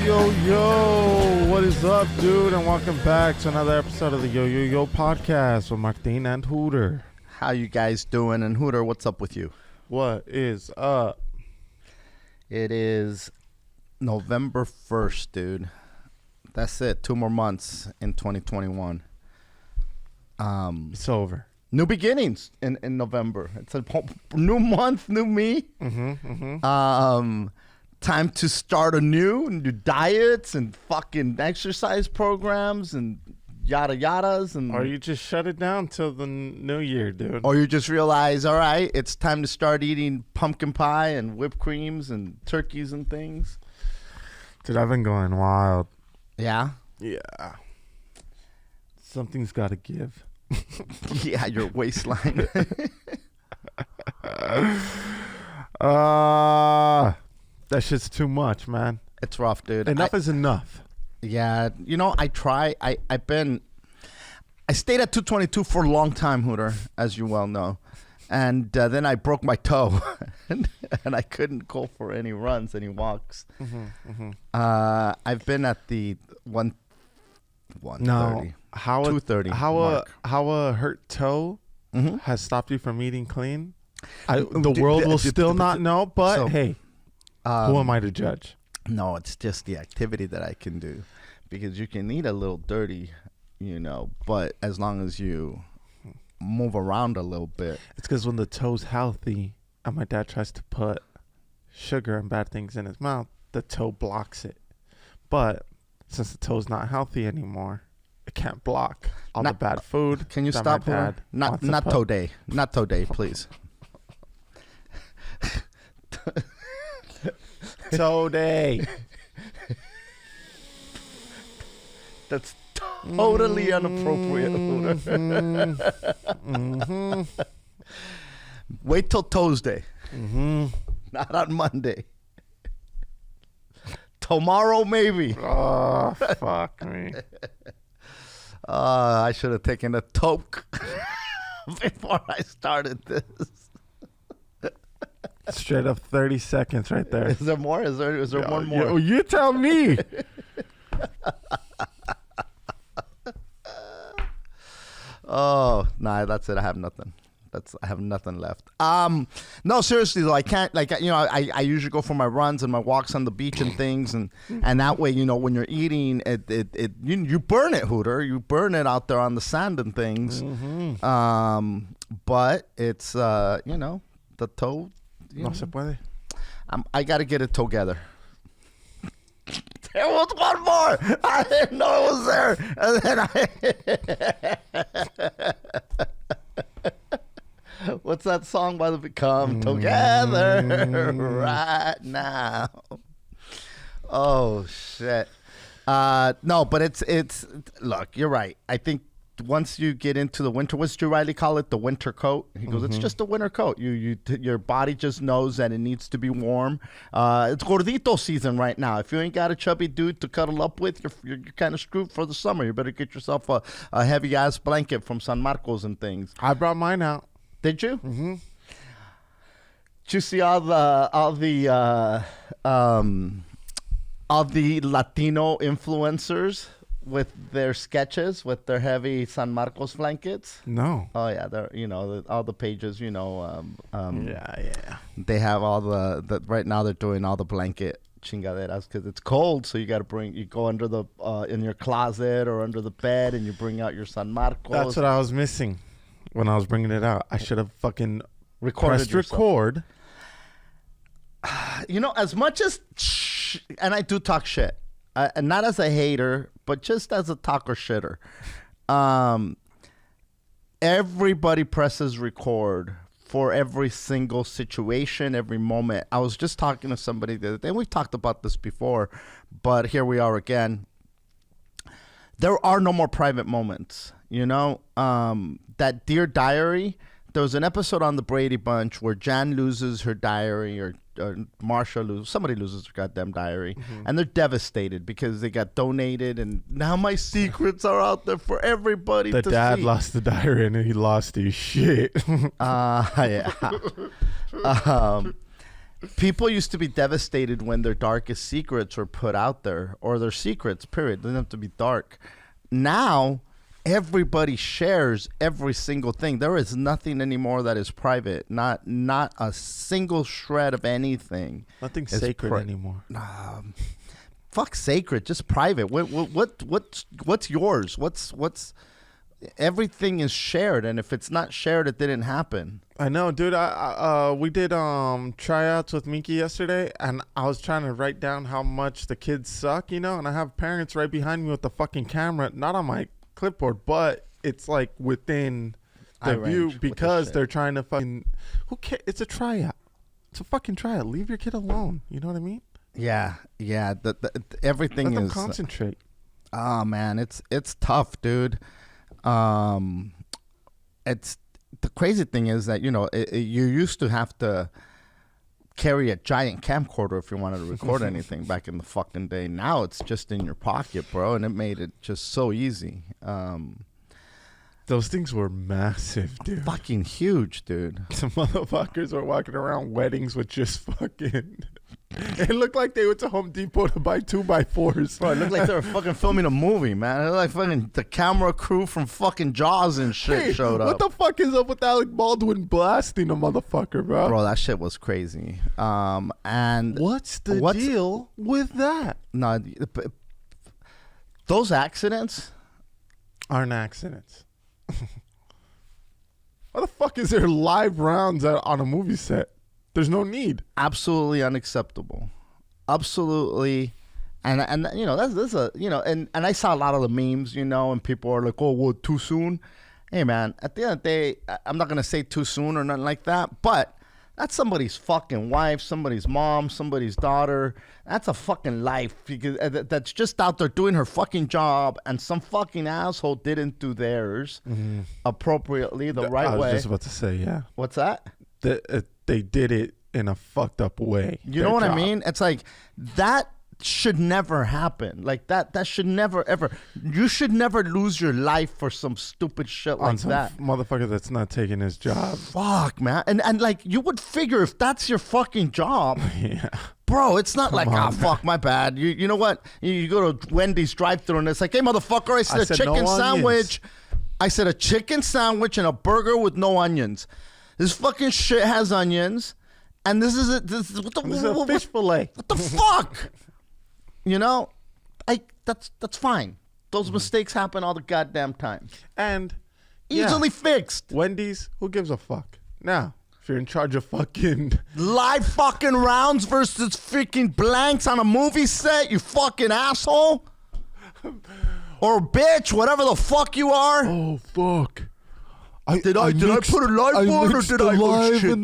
Yo, what is up, dude? And welcome back to another episode of the Yo podcast with Martin and Hooter. How you guys doing? And Hooter, what's up with you? What is up? It is November 1st, dude. That's it. 2 more months in 2021. It's over. New beginnings in November. It's a new month, new me. Time to start anew and do diets and fucking exercise programs and yada yadas. And or you just shut it down till the new year, dude. Or you just realize, all right, it's time to start eating pumpkin pie and whipped creams and turkeys and things. Dude, I've been going wild. Yeah? Yeah. Something's got to give. Yeah, your waistline. That shit's too much, man. It's rough, dude. Enough is enough. Yeah, you know, I stayed at 222 for a long time, Hooter, as you well know. And then I broke my toe and I couldn't go for any runs, any walks. I've been at the 130. How 230 how a hurt toe has stopped you from eating clean? The world will still not know, but so, hey, who am I to judge? No, it's just the activity that I can do, because you can eat a little dirty, you know, but as long as you move around a little bit. It's because when the toe's healthy and my dad tries to put sugar and bad things in his mouth, the toe blocks it. But since the toe's not healthy anymore, it can't block all the bad food. Can you stop her? Not toe day. Not toe day, please. Toe day. That's totally inappropriate. Wait till Tuesday. Not on Monday. Tomorrow, maybe. Oh, fuck me. I should have taken a toke before I started this. Straight up 30 seconds right there. Is there more? Is there one more? Yo, you tell me. Oh, nah, that's it. I have nothing. I have nothing left. No, seriously though, I can't, like, you know, I usually go for my runs and my walks on the beach and things, and that way, you know, when you're eating, you burn it, Hooter. You burn it out there on the sand and things. But it's you know, the toe. No se puede. I got to get it together. There was one more. I didn't know it was there. And then what's that song by the Come Together right now? Oh shit. No, but it's look, you're right. I think once you get into the winter, what's Drew Riley call it? The winter coat. He goes, it's just a winter coat. Your body just knows that it needs to be warm. It's gordito season right now. If you ain't got a chubby dude to cuddle up with, you're kind of screwed for the summer. You better get yourself a heavy ass blanket from San Marcos and things. I brought mine out. Did you? Did you see all the Latino influencers with their sketches with their heavy San Marcos blankets? No. Oh yeah, they're, you know, all the pages, you know. Yeah. They have all the right now. They're doing all the blanket chingaderas because it's cold, so you got to you go under the in your closet or under the bed, and you bring out your San Marcos. That's what I was missing when I was bringing it out. I should have fucking pressed record. You know, as much as, and I do talk shit, and not as a hater, but just as a talker shitter. Everybody presses record for every single situation, every moment. I was just talking to somebody the other day, and we've talked about this before, but here we are again. There are no more private moments, you know? That Dear Diary, there was an episode on the Brady Bunch where Jan loses her diary, or Marsha somebody loses her goddamn diary, and they're devastated because they got donated, and now my secrets are out there for everybody to see. The dad lost the diary and he lost his shit. Yeah. People used to be devastated when their darkest secrets were put out there, or their secrets, period. Doesn't have to be dark. Now, everybody shares every single thing. There is nothing anymore that is private. Not a single shred of anything. Nothing sacred anymore. Fuck sacred, just private. What's yours? What's everything is shared, and if it's not shared, it didn't happen. I know, dude. We did tryouts with Minky yesterday, and I was trying to write down how much the kids suck, and I have parents right behind me with the fucking camera, not on my clipboard, but it's like within the view because they're trying to fucking. Who cares? It's a tryout. It's a fucking tryout. Leave your kid alone. You know what I mean? Yeah. Everything Let them is concentrate. Oh man, it's tough, dude. It's the crazy thing is that you used to have to carry a giant camcorder if you wanted to record anything back in the fucking day. Now it's just in your pocket, bro, and it made it just so easy. Those things were massive, dude. Fucking huge, dude. Some motherfuckers were walking around weddings with just fucking. It looked like they went to Home Depot to buy 2x4s. Bro, it looked like they were fucking filming a movie, man. It looked like fucking the camera crew from fucking Jaws and shit showed up. What the fuck is up with Alec Baldwin blasting a motherfucker, bro? Bro, that shit was crazy. And what's the deal with that? No, those accidents aren't accidents. Why the fuck is there live rounds on a movie set? There's no need. Absolutely unacceptable. Absolutely. And that's a and I saw a lot of the memes, and people are like, oh, well, too soon. Hey man, at the end of the day, I'm not gonna say too soon or nothing like that, but that's somebody's fucking wife, somebody's mom, somebody's daughter. That's a fucking life because that's just out there doing her fucking job, and some fucking asshole didn't do theirs appropriately the right way. I was just about to say, yeah. What's that? They did it in a fucked up way. You know what I mean? It's like that should never happen. Like that should never ever. You should never lose your life for some stupid shit like that. Motherfucker that's not taking his job. Fuck, man. And like you would figure if that's your fucking job. Yeah. Bro, it's not fuck, my bad. You know what? You go to Wendy's drive-thru and it's like, hey, motherfucker, I said a chicken sandwich. I said a chicken sandwich and a burger with no onions. This fucking shit has onions, and this is a fish fillet. What the fuck? That's fine. Those mistakes happen all the goddamn time, and easily fixed. Wendy's, who gives a fuck? Now, if you're in charge of fucking live fucking rounds versus freaking blanks on a movie set, you fucking asshole, or bitch, whatever the fuck you are. Oh fuck. Did I put a live on or did I? Oh shit! I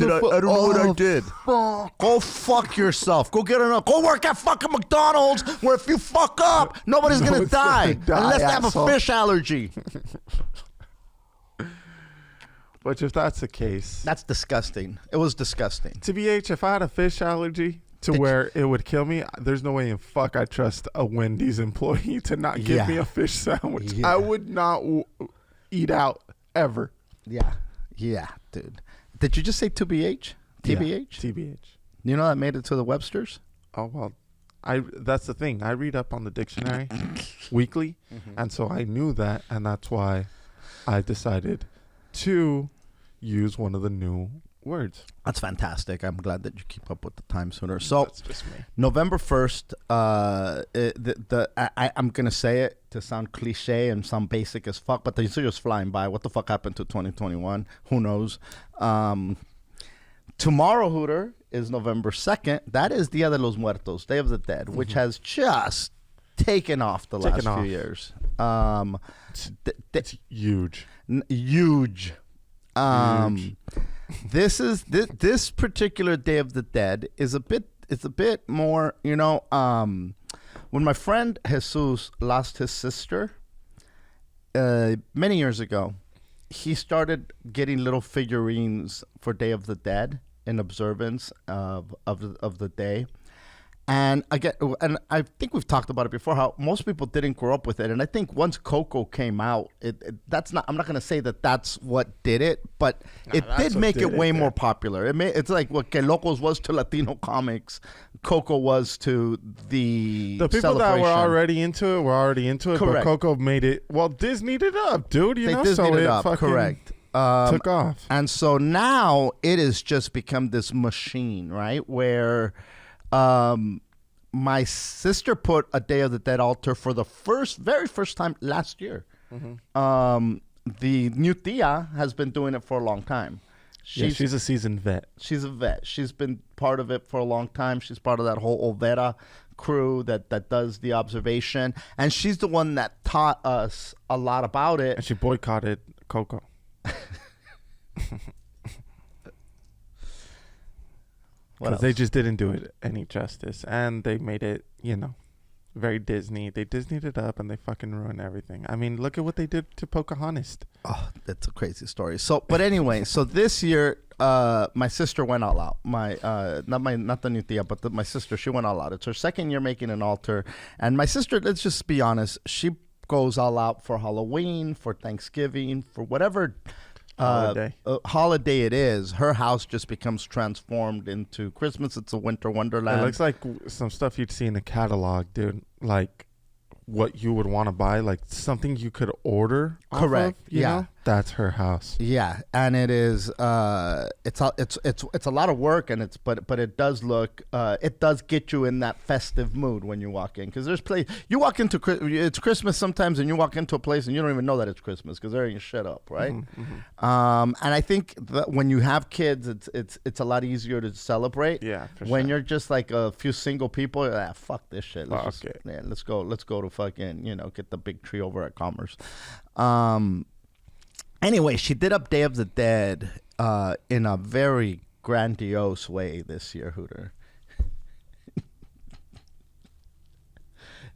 don't know what I did. Go fuck yourself. Go go work at fucking McDonald's where if you fuck up, nobody's gonna die unless they have a fish allergy. But if that's the case, that's disgusting. It was disgusting. TBH, if I had a fish allergy to where it would kill me, there's no way in fuck I trust a Wendy's employee to not give me a fish sandwich. Yeah. I would not eat out ever. Yeah, dude. Did you just say TBH? TBH? Yeah, TBH. You know that made it to the Webster's? Oh, well, that's the thing. I read up on the dictionary weekly, and so I knew that, and that's why I decided to use one of the new words. That's fantastic. I'm glad that you keep up with the times, Hooter. So, that's just me. November 1st, I'm going to say it to sound cliche and sound basic as fuck, but these are just flying by. What the fuck happened to 2021? Who knows? Tomorrow, Hooter, is November 2nd. That is Dia de los Muertos, Day of the Dead, which has just taken off the last few years. It's huge. Huge. This particular Day of the Dead is a bit more, when my friend Jesus lost his sister many years ago, he started getting little figurines for Day of the Dead in observance of the day, And again, and I think we've talked about it before, how most people didn't grow up with it. And I think once Coco came out, that's not, I'm not going to say that that's what did it, but it did make it way more popular. It's like what Que Locos was to Latino comics, Coco was to the people that were already into it were already into it. Correct. But Coco made it, well, Disney'd it up, dude. You know, Disney'd so it it up, fucking correct. Took off. And so now it has just become this machine, right? Where my sister put a Day of the Dead altar for the very first time last year. Mm-hmm. The new Tia has been doing it for a long time. She's a seasoned vet. She's a vet. She's been part of it for a long time. She's part of that whole Olvera crew that does the observation. And she's the one that taught us a lot about it. And she boycotted Coco. Because they just didn't do it any justice. And they made it, you know, very Disney. They Disneyed it up and they fucking ruined everything. I mean, look at what they did to Pocahontas. Oh, that's a crazy story. So, but anyway, so this year, my sister went all out. Not the new Tia, but my sister, she went all out. It's her second year making an altar. And my sister, let's just be honest, she goes all out for Halloween, for Thanksgiving, for whatever holiday it is. Her house just becomes transformed into Christmas. It's a winter wonderland. It looks like some stuff you'd see in a catalog, dude. Like what you would want to buy, like something you could order. Correct. Off of, you know? That's her house. Yeah, and it is. It's a lot of work, and but it does look. It does get you in that festive mood when you walk in, because you walk into it's Christmas sometimes, and you walk into a place and you don't even know that it's Christmas because they're shut up, right? Mm-hmm. And I think that when you have kids, it's a lot easier to celebrate. Yeah, for when sure. you're just like a few single people, you're like, fuck this shit. Let's go to fucking get the big tree over at Commerce. Anyway, she did up Day of the Dead in a very grandiose way this year, Hooter.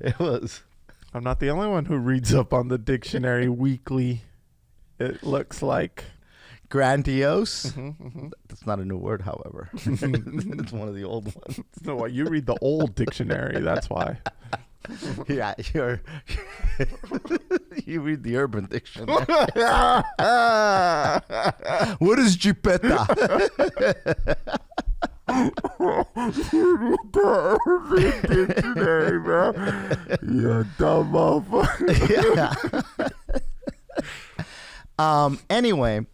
It was. I'm not the only one who reads up on the dictionary weekly. It looks like grandiose. Mm-hmm, mm-hmm. That's not a new word, however. It's one of the old ones. No, you read the old dictionary. That's why. Yeah, you read the Urban Dictionary. What is Jupeta? Dictionary, bro. You dumb motherfucker. Yeah. Anyway,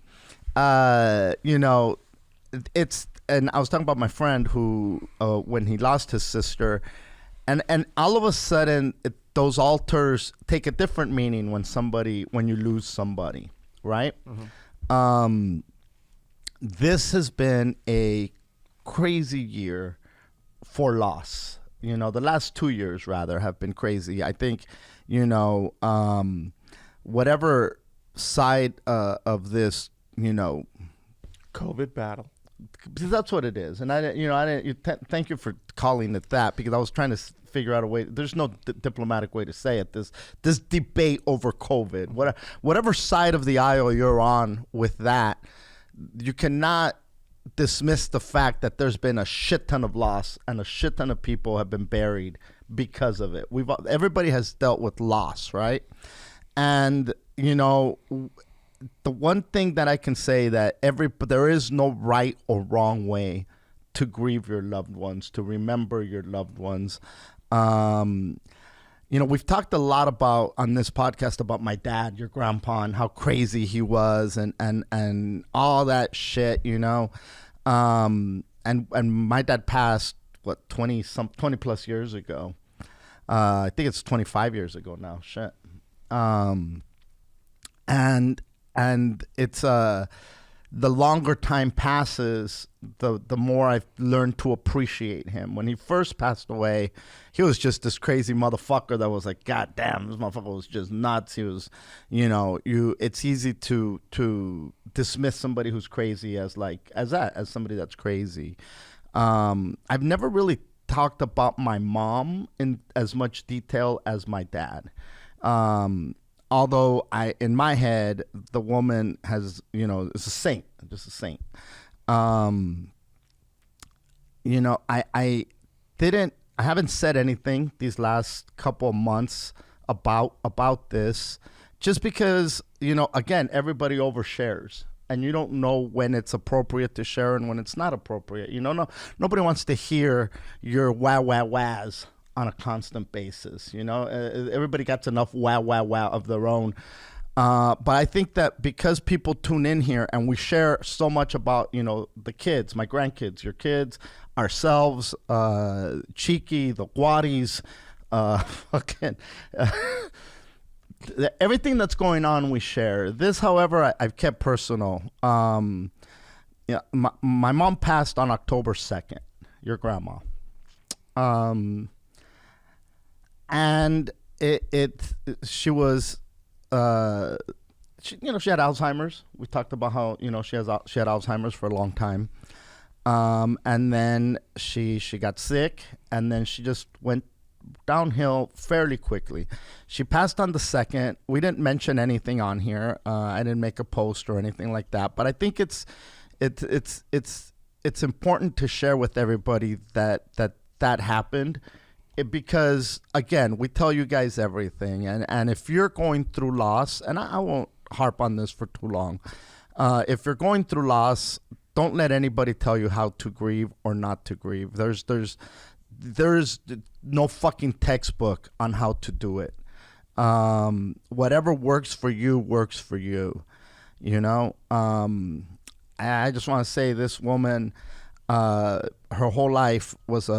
it's, and I was talking about my friend who, when he lost his sister. And all of a sudden, those altars take a different meaning when you lose somebody, right? Mm-hmm. This has been a crazy year for loss. The last 2 years, rather, have been crazy. I think, whatever side of this, COVID battle. That's what it is, and thank you for calling it that, because I was trying to figure out a way. There's no diplomatic way to say it. This debate over COVID, whatever side of the aisle you're on with that, you cannot dismiss the fact that there's been a shit ton of loss and a shit ton of people have been buried because of it. Everybody has dealt with loss, right? And the one thing that I can say that there is no right or wrong way to grieve your loved ones, to remember your loved ones. We've talked a lot on this podcast about my dad, your grandpa, and how crazy he was, and all that shit, and my dad passed 20 plus years ago. I think it's 25 years ago now. Shit. And it's the longer time passes, the more I've learned to appreciate him. When he first passed away, he was just this crazy motherfucker that was like, God damn, this motherfucker was just nuts. He was, it's easy to dismiss somebody who's crazy as somebody that's crazy. I've never really talked about my mom in as much detail as my dad. Although in my head, the woman is a saint, just a saint. I didn't I haven't said anything these last couple of months about this, just because, you know, again, everybody overshares, and you don't know when it's appropriate to share and when it's not appropriate. You know, nobody wants to hear your wahs on a constant basis. You know, everybody gets enough wow of their own. But I think that because people tune in here and we share so much about, you know, the kids, my grandkids, your kids, ourselves, Chiki, the Guaris, fucking everything that's going on, we share. This, however, I've kept personal. Yeah, my mom passed on October 2nd, your grandma. And she was, she had Alzheimer's. We talked about how, you know, she had Alzheimer's for a long time. And then she got sick, and then she just went downhill fairly quickly. She passed on the 2nd. We didn't mention anything on here. I didn't make a post or anything like that. But I think it's important to share with everybody that happened. Because, again, we tell you guys everything. And if you're going through loss, and I won't harp on this for too long, if you're going through loss, don't let anybody tell you how to grieve or not to grieve. There's no fucking textbook on how to do it. Whatever works for you works for you. You know, I just want to say this woman, her whole life was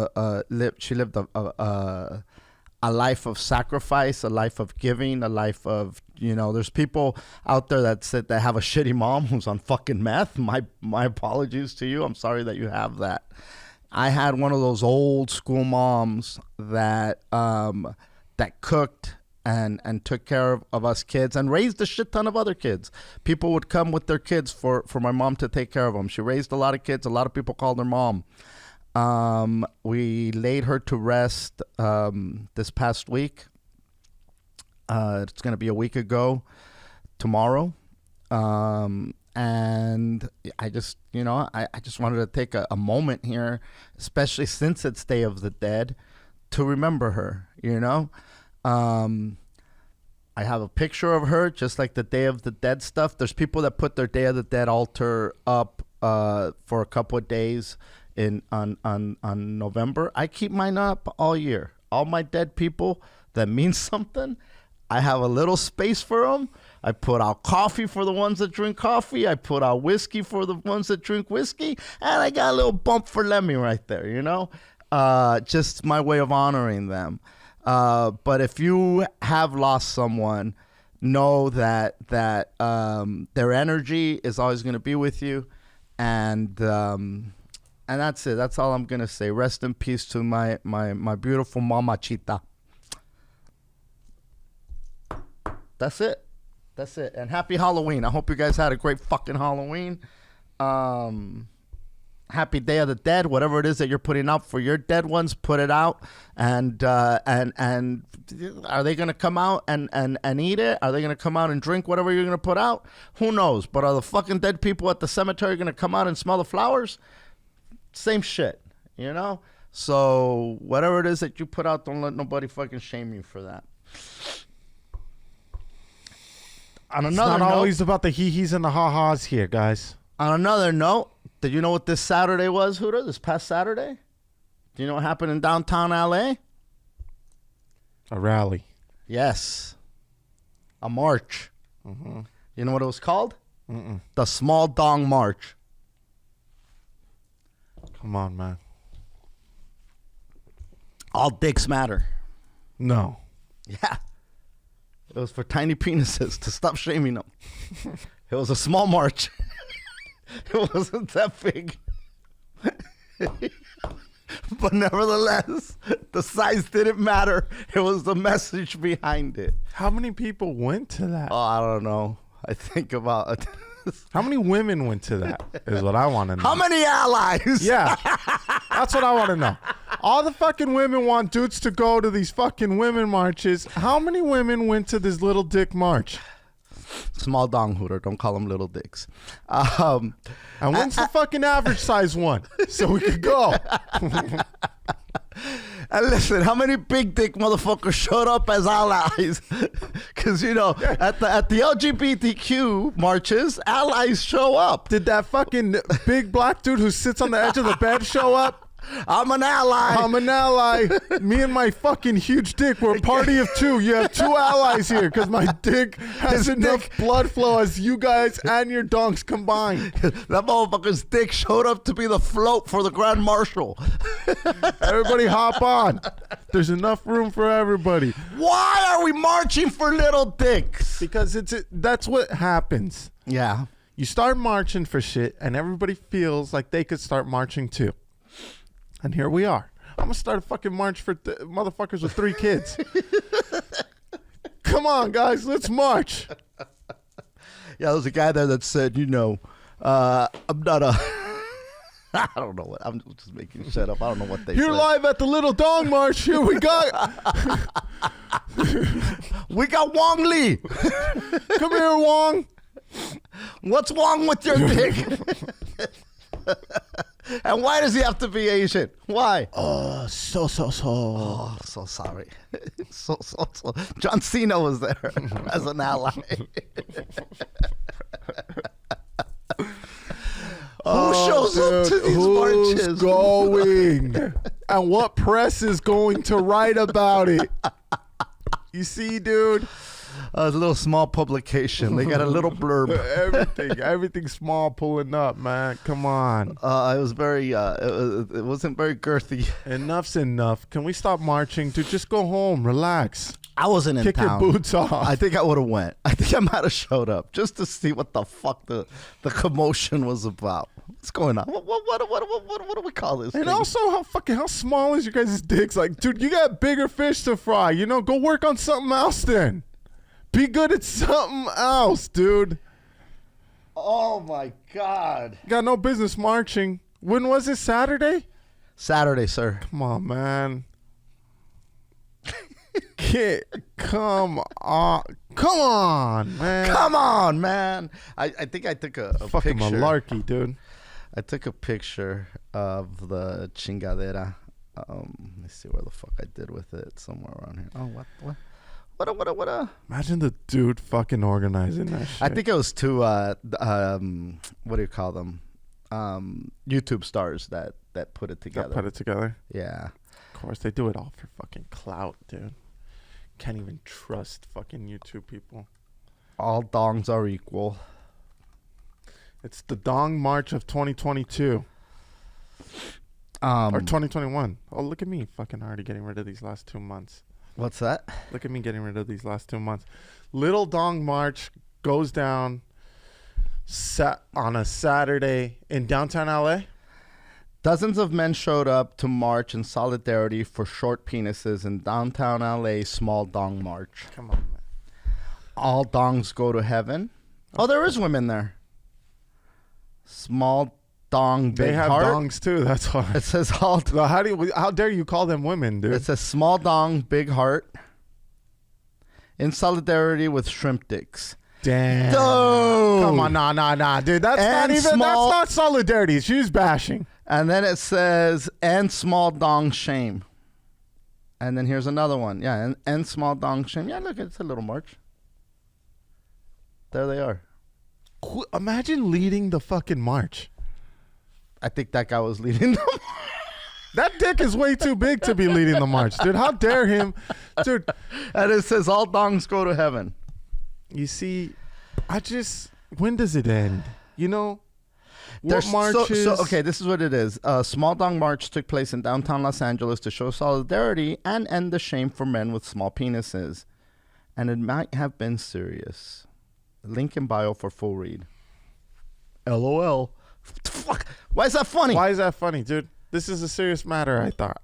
she lived a life of sacrifice, a life of giving, a life of, you know, there's people out there that have a shitty mom who's on fucking meth. My apologies to you. I'm sorry that you have that. I had one of those old school moms that cooked and took care of us kids and raised a shit ton of other kids. People would come with their kids for my mom to take care of them. She raised a lot of kids. A lot of people called her mom. We laid her to rest this past week. It's going to be a week ago tomorrow. And I just, you know, I just wanted to take a moment here, especially since it's Day of the Dead, to remember her, you know. I have a picture of her, just like the Day of the Dead stuff. There's people that put their Day of the Dead altar up for a couple of days on November. I keep mine up all year. All my dead people that mean something, I have a little space for them. I put out coffee for the ones that drink coffee. I put out whiskey for the ones that drink whiskey. And I got a little bump for Lemmy right there, you know? Just my way of honoring them. But if you have lost someone, know that their energy is always going to be with you. And that's it. That's all I'm going to say. Rest in peace to my beautiful mamachita. That's it. That's it. And happy Halloween. I hope you guys had a great fucking Halloween. Happy Day of the Dead. Whatever it is that you're putting out for your dead ones, put it out. And are they going to come out and eat it? Are they going to come out and drink whatever you're going to put out? Who knows? But are the fucking dead people at the cemetery going to come out and smell the flowers? Same shit, you know? So whatever it is that you put out, don't let nobody fucking shame you for that. On It's another not note, always about the hee-hees and the ha-has here, guys. on another note, did you know what this Saturday was, Hooter? This past Saturday? Do you know what happened in downtown LA? A rally. Yes. A march. Mm-hmm. You know what it was called? Mm-mm. The Small Dong March. Come on, man. All dicks matter. No. Yeah. It was for tiny penises to stop shaming them. It was a small march. It wasn't that big. But nevertheless, the size didn't matter. It was the message behind it. How many people went to that? Oh, I don't know. I think about How many women went to that is what I want to know. how many allies? Yeah. That's what I want to know. All the fucking women want dudes to go to these fucking women marches. How many women went to this little dick march? Small dong, Hooter. Don't call them little dicks. And when's the fucking average size one? So we could go. And listen, how many big dick motherfuckers showed up as allies? Because, you know, at the LGBTQ marches, allies show up. Did that fucking big black dude who sits on the edge of the bed show up? I'm an ally. I'm an ally. Me and my fucking huge dick. We're a party of two. You have two allies here because my dick has enough blood flow as you guys and your donks combined. That motherfucker's dick showed up to be the float for the Grand Marshal. Everybody hop on. There's enough room for everybody. Why are we marching for little dicks? Because that's what happens. Yeah. You start marching for shit and everybody feels like they could start marching too. And here we are. I'm going to start a fucking march for motherfuckers with 3 kids. Come on, guys. Let's march. Yeah, there was a guy there that said, you know, I'm not a... I don't know what. I'm just making shit up. I don't know what they said. You're live at the Little Dong March. Here we got... We got Wong Lee. Come here, Wong. What's wrong with your dick? And why does he have to be Asian? Why? Oh, so. Oh, so sorry. So. John Cena was there as an ally. Who shows up to these marches? Who's going? And what press is going to write about it? You see, dude? A little small publication. They got a little blurb. Everything small pulling up, man. Come on. It was very. It wasn't very girthy. Enough's enough. Can we stop marching? Dude, just go home. Relax. I wasn't in Kick town. your boots off. I think I would have went. I think I might have showed up just to see what the fuck the commotion was about. What's going on? What do we call this? And thing? also, how small is your guys' dicks? Like, dude, you got bigger fish to fry. You know, go work on something else then. Be good at something else, dude. Oh my God. Got no business marching. When was it? Saturday? Saturday, sir. Come on, man. Come on, man. Come on, man. I think I took a Fucking picture. malarkey, dude. I took a picture of the chingadera. Let's see where the fuck I did with it. Somewhere around here. Oh, what? What? Imagine the dude fucking organizing that shit. I think it was two, what do you call them? YouTube stars that put it together. Put it together. Yeah. Of course, they do it all for fucking clout, dude. Can't even trust fucking YouTube people. All dongs are equal. It's the Dong March of 2022. Or 2021. Oh, look at me fucking already getting rid of these last 2 months. What's that? Look at me getting rid of these last 2 months. Little Dong March goes down on a Saturday in downtown LA. Dozens of men showed up to march in solidarity for short penises in downtown LA small dong march. Come on, man. All dongs go to heaven. Oh, there is women there. Small dong big They have heart. dongs too. That's why. It says all. Well, how dare you call them women, dude? It says small dong big heart. In solidarity with shrimp dicks. Damn. Dude. Come on, nah, dude. That's And not even. small- That's not solidarity. She's bashing. And then it says, and small dong shame. And then here's another one. Yeah, and small dong shame. Yeah, look, it's a little march. There they are. Imagine leading the fucking march. I think that guy was leading them. That dick is way too big to be leading the march, dude. How dare him, dude? And it says, all dongs go to heaven. You see, when does it end? You know, There's what marches? okay, this is what it is. Small dong march took place in downtown Los Angeles to show solidarity and end the shame for men with small penises. And it might have been serious. Link in bio for full read. LOL. Fuck. Why is that funny? Why is that funny, dude? This is a serious matter, I thought.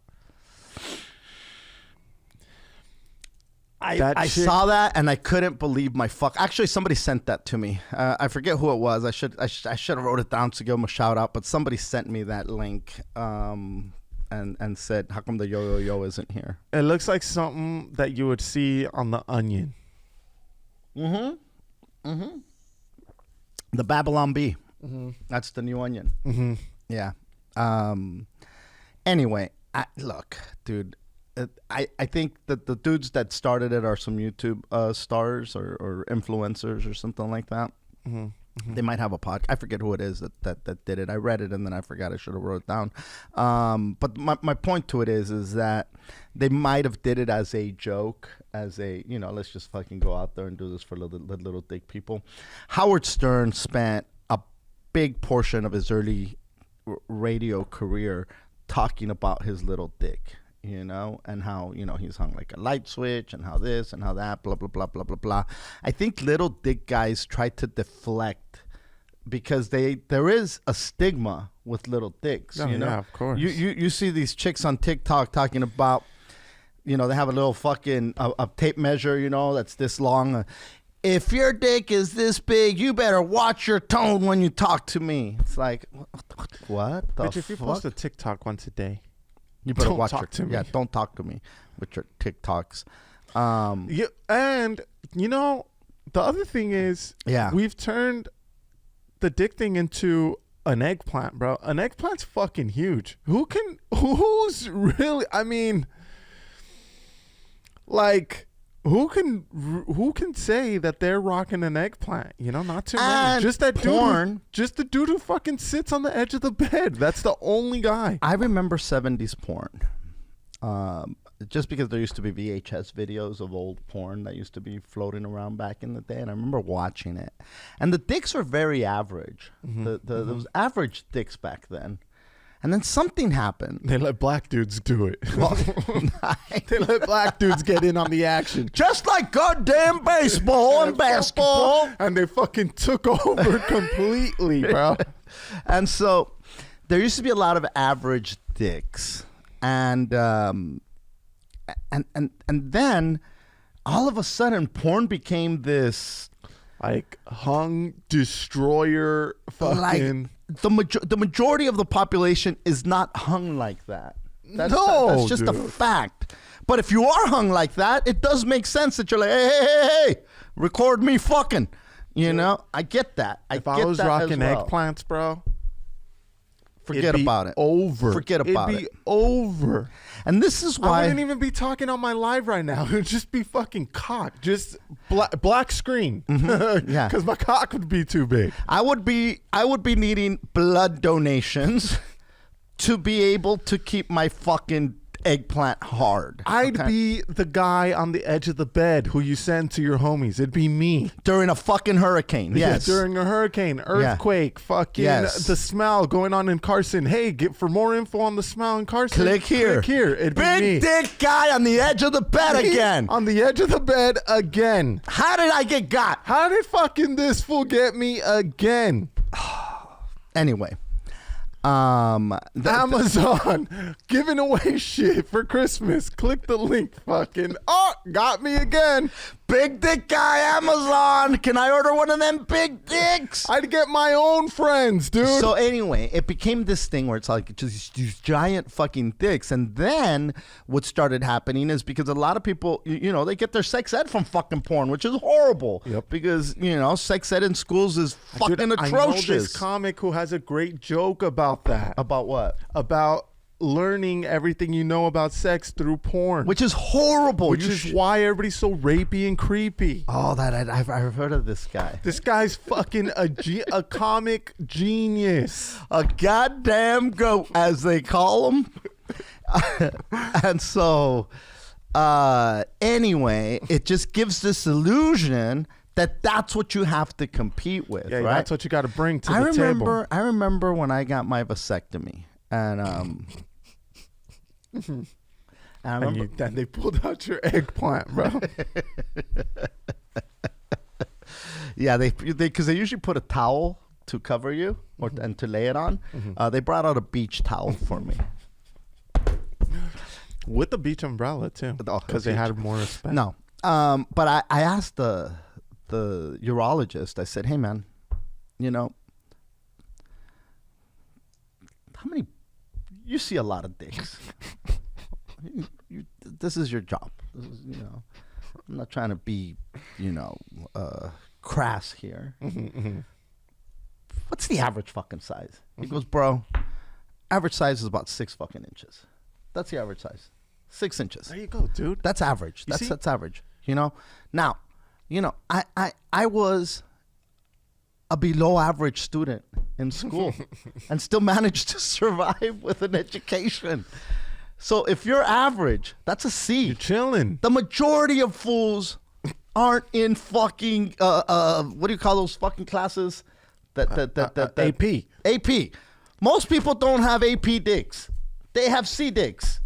I saw that and I couldn't believe my fuck. Actually, somebody sent that to me. I forget who it was. I should have wrote it down to give them a shout out. But somebody sent me that link and said, "How come the yo isn't here?" It looks like something that you would see on The Onion. The Babylon Bee. That's the new Onion. Yeah. Anyway, look, dude. I think that the dudes that started it are some YouTube stars or influencers or something like that. They might have a podcast. I forget who it is that did it. I read it and then I forgot. I should have wrote it down. But my point to it is that they might have did it as a joke, as a, let's just fucking go out there and do this for little dick people. Howard Stern spent a big portion of his early radio career talking about his little dick. And how, he's hung like a light switch and how this and how that, blah, blah, blah, blah, blah, blah. I think little dick guys try to deflect because there is a stigma with little dicks, Yeah, of course. You see these chicks on TikTok talking about, they have a little fucking a tape measure, that's this long. If your dick is this big, you better watch your tone when you talk to me. It's like, what the Bitch, if you fuck? post a TikTok once a day, You better Don't watch talk to me. Yeah, don't talk to me with your TikToks. And the other thing is, we've turned the dick thing into an eggplant, bro. An eggplant's fucking huge. Who's really? I mean, like, who can say that they're rocking an eggplant? Not too many. And Just that porn. just the dude who fucking sits on the edge of the bed. That's the only guy. I remember 70s porn. Just because there used to be VHS videos of old porn that used to be floating around back in the day, and I remember watching it. And the dicks were very average. There was average dicks back then. And then something happened. They let black dudes do it. Well, they let black dudes get in on the action. Just like goddamn baseball and basketball. And they fucking took over completely, bro. And so there used to be a lot of average dicks. And then all of a sudden porn became this like hung destroyer fucking the majority of the population is not hung like that. That's just a dude. fact. But if you are hung like that, it does make sense that you're like, hey, record me fucking. I get that. If I was rocking eggplants, bro, forget about it. Over. Forget about it. It'd be over. And this is I why wouldn't even be talking on my live right now. It would just be fucking cock. Just black screen. Yeah. Because my cock would be too big. I would be needing blood donations to be able to keep my fucking eggplant hard. I'd be the guy on the edge of the bed who you send to your homies. It'd be me. During a fucking hurricane. Yes. Yeah, during a hurricane, earthquake, fucking the smell going on in Carson. Hey, for more info on the smell in Carson, click here. It'd be me. Big dick guy on the edge of the bed again. On the edge of the bed again. How did I get got? How did fucking this fool get me again? Anyway. Amazon giving away shit for Christmas. Click the link. Fucking got me again. Big dick guy Amazon. Can I order one of them big dicks? I'd get my own friends, dude. So anyway, it became this thing where it's like just these giant fucking dicks. And then what started happening is because a lot of people, they get their sex ed from fucking porn, which is horrible. Yep. Because, sex ed in schools is fucking atrocious. I know this comic who has a great joke about that. About what? About learning everything you know about sex through porn. Which is horrible. Which is why everybody's so rapey and creepy. Oh, I've heard of this guy. This guy's fucking a comic genius. A goddamn goat, as they call him. And so, anyway, it just gives this illusion that that's what you have to compete with, right? That's what you got to bring to the table. I remember when I got my vasectomy, and then they pulled out your eggplant, bro. Yeah, because they usually put a towel to cover you and to lay it on. They brought out a beach towel for me. With the beach umbrella too, because they had more respect. No, but I asked the urologist. I said, "Hey, man, how many? You see a lot of dicks. This is your job. This is, I'm not trying to be, crass here. What's the average fucking size?" He goes, "Bro, average size is about 6 fucking inches. That's the average size. 6 inches. There you go, dude. That's average. You see? That's average. Now, I was a below average student in school and still managed to survive with an education. So if you're average, that's a C. You're chilling. The majority of fools aren't in fucking what do you call those fucking classes? AP. AP. Most people don't have AP dicks. They have C dicks.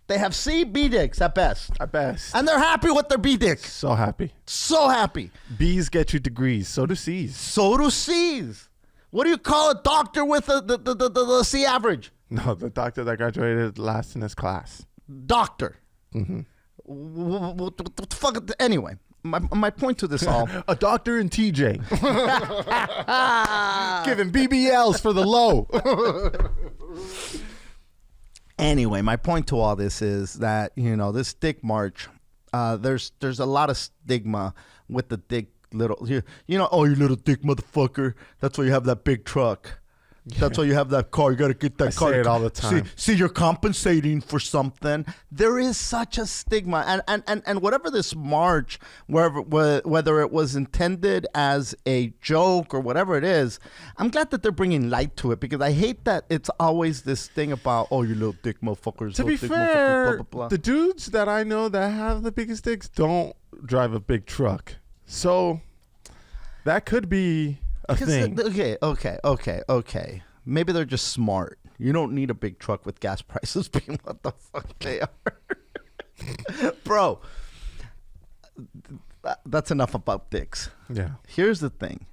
They have C, B dicks at best. At best. And they're happy with their B dick. So happy. So happy. B's get you degrees. So do C's. So do C's. What do you call a doctor with the C average? No, the doctor that graduated last in his class. Doctor. What the fuck? Anyway, my point to this all. A doctor in TJ. Giving BBLs for the low. Anyway, my point to all this is that, this dick march, there's a lot of stigma with the dick little, oh, you little dick motherfucker. That's why you have that big truck. That's why you have that car. You got to get that car. I say it all the time. See, you're compensating for something. There is such a stigma. And whatever this march, whether it was intended as a joke or whatever it is, I'm glad that they're bringing light to it, because I hate that it's always this thing about, oh, you little dick motherfuckers. To be fair, blah, blah, blah. The dudes that I know that have the biggest dicks don't drive a big truck. So that could be a thing. Okay. Maybe they're just smart. You don't need a big truck with gas prices being what the fuck they are. Bro, that's enough about dicks. Yeah. Here's the thing.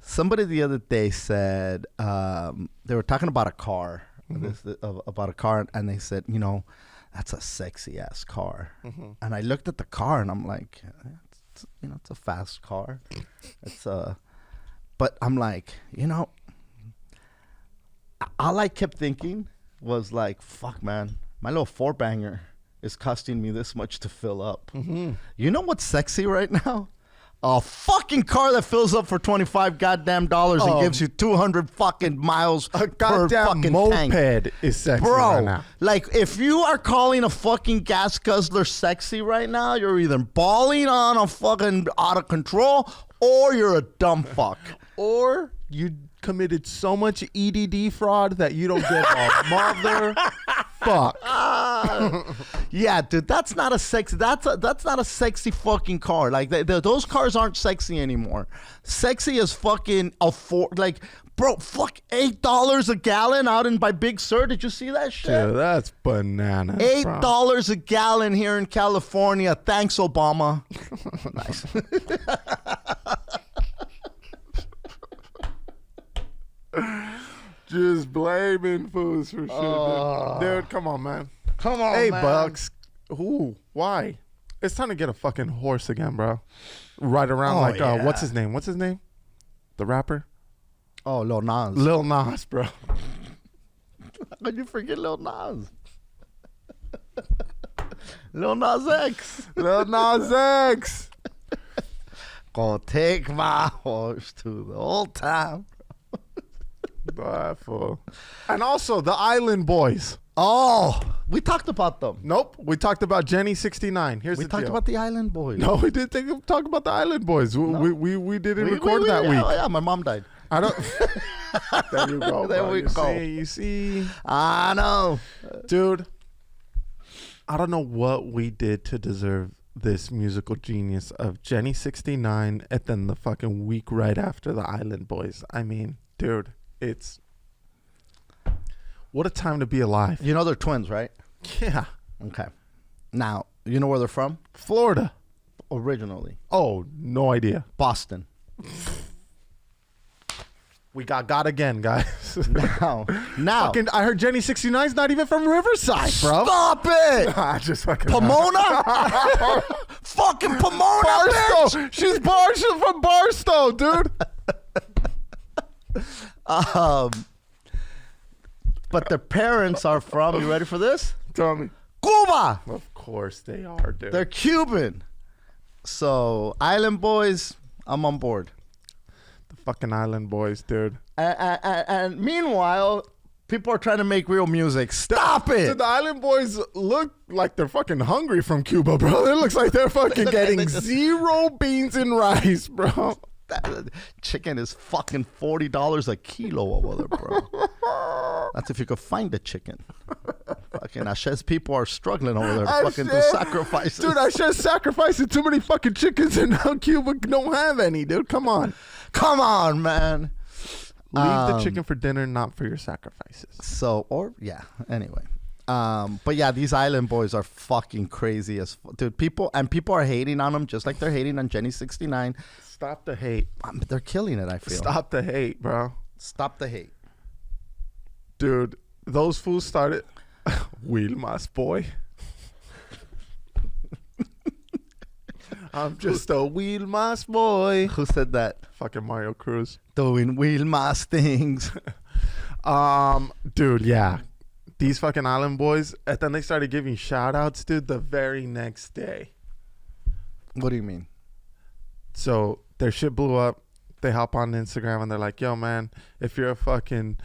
Somebody the other day said, they were talking about a car, and they said, that's a sexy ass car. And I looked at the car and I'm like, it's a fast car. But I'm like, all I kept thinking was like, fuck, man, my little 4-banger is costing me this much to fill up. You know what's sexy right now? A fucking car that fills up for $25 goddamn dollars and gives you 200 fucking miles a per fucking moped tank. Is sexy Bro, right now. Like, if you are calling a fucking gas guzzler sexy right now, you're either balling on a fucking out of control or you're a dumb fuck. Or you committed so much EDD fraud that you don't give a mother fuck. Yeah, dude, that's not a sexy. That's not a sexy fucking car. Like those cars aren't sexy anymore. Sexy as fucking like, bro, fuck, $8 a gallon out by Big Sur. Did you see that shit? Dude, that's bananas. $8 a gallon here in California. Thanks, Obama. Nice. Just blaming fools for shit, dude. Come on, man. Come on, hey, man. Bucks. Ooh, why? It's time to get a fucking horse again, bro. Right around yeah. What's his name? The rapper? Oh, Lil Nas. Lil Nas, bro. How could you forget Lil Nas? Lil Nas X. Lil Nas X. Gonna take my horse to the old town. Fool. And also the Island Boys. Oh, we talked about them. Nope, we talked about Jenny 69. We talked about the Island Boys. No, we didn't talk about the Island Boys. No. We didn't record that week. Oh yeah, my mom died. I don't. There you go. There bro. we go. You see. I know, dude. I don't know what we did to deserve this musical genius of Jenny 69 and then the fucking week right after the Island Boys. I mean, dude. It's what a time to be alive. You know they're twins, right? Yeah. Okay. Now, you know where they're from? Florida. Originally. Oh, no idea. Boston. We got again, guys. Now. Fucking, I heard Jenny 69's not even from Riverside, bro. Stop it! I just fucking Pomona? Fucking Pomona, Barstow. bitch! She's from Barstow, dude. But their parents are from, you ready for this? Tell me. Cuba! Of course they are, dude. They're Cuban. So, Island Boys, I'm on board. The fucking Island Boys, dude. And meanwhile, People are trying to make real music. Stop it. Dude, the Island Boys look like they're fucking hungry from Cuba, bro. It looks like they're fucking getting 0 beans and rice, bro. That chicken is fucking $40 a kilo over there, bro. That's if you could find the chicken. Fucking Ashes people are struggling over there. Fucking do sacrifices. Dude, Ashes sacrificing too many fucking chickens and now Cuba don't have any, dude. Come on. Come on, man. Leave the chicken for dinner, not for your sacrifices. Anyway. But yeah, these Island Boys are fucking crazy as dude. People are hating on them just like they're hating on Jenny 69. Stop the hate. They're killing it, I feel. Stop the hate, bro. Stop the hate. Dude, those fools started. Wilma's boy. I'm just a Wilma's boy. Who said that? Fucking Mario Cruz. Doing Wilma's things. Dude, yeah. These fucking Island Boys, and then they started giving shout outs, dude, the very next day. What do you mean? So their shit blew up. They hop on Instagram and they're like, yo, man, if you're a fucking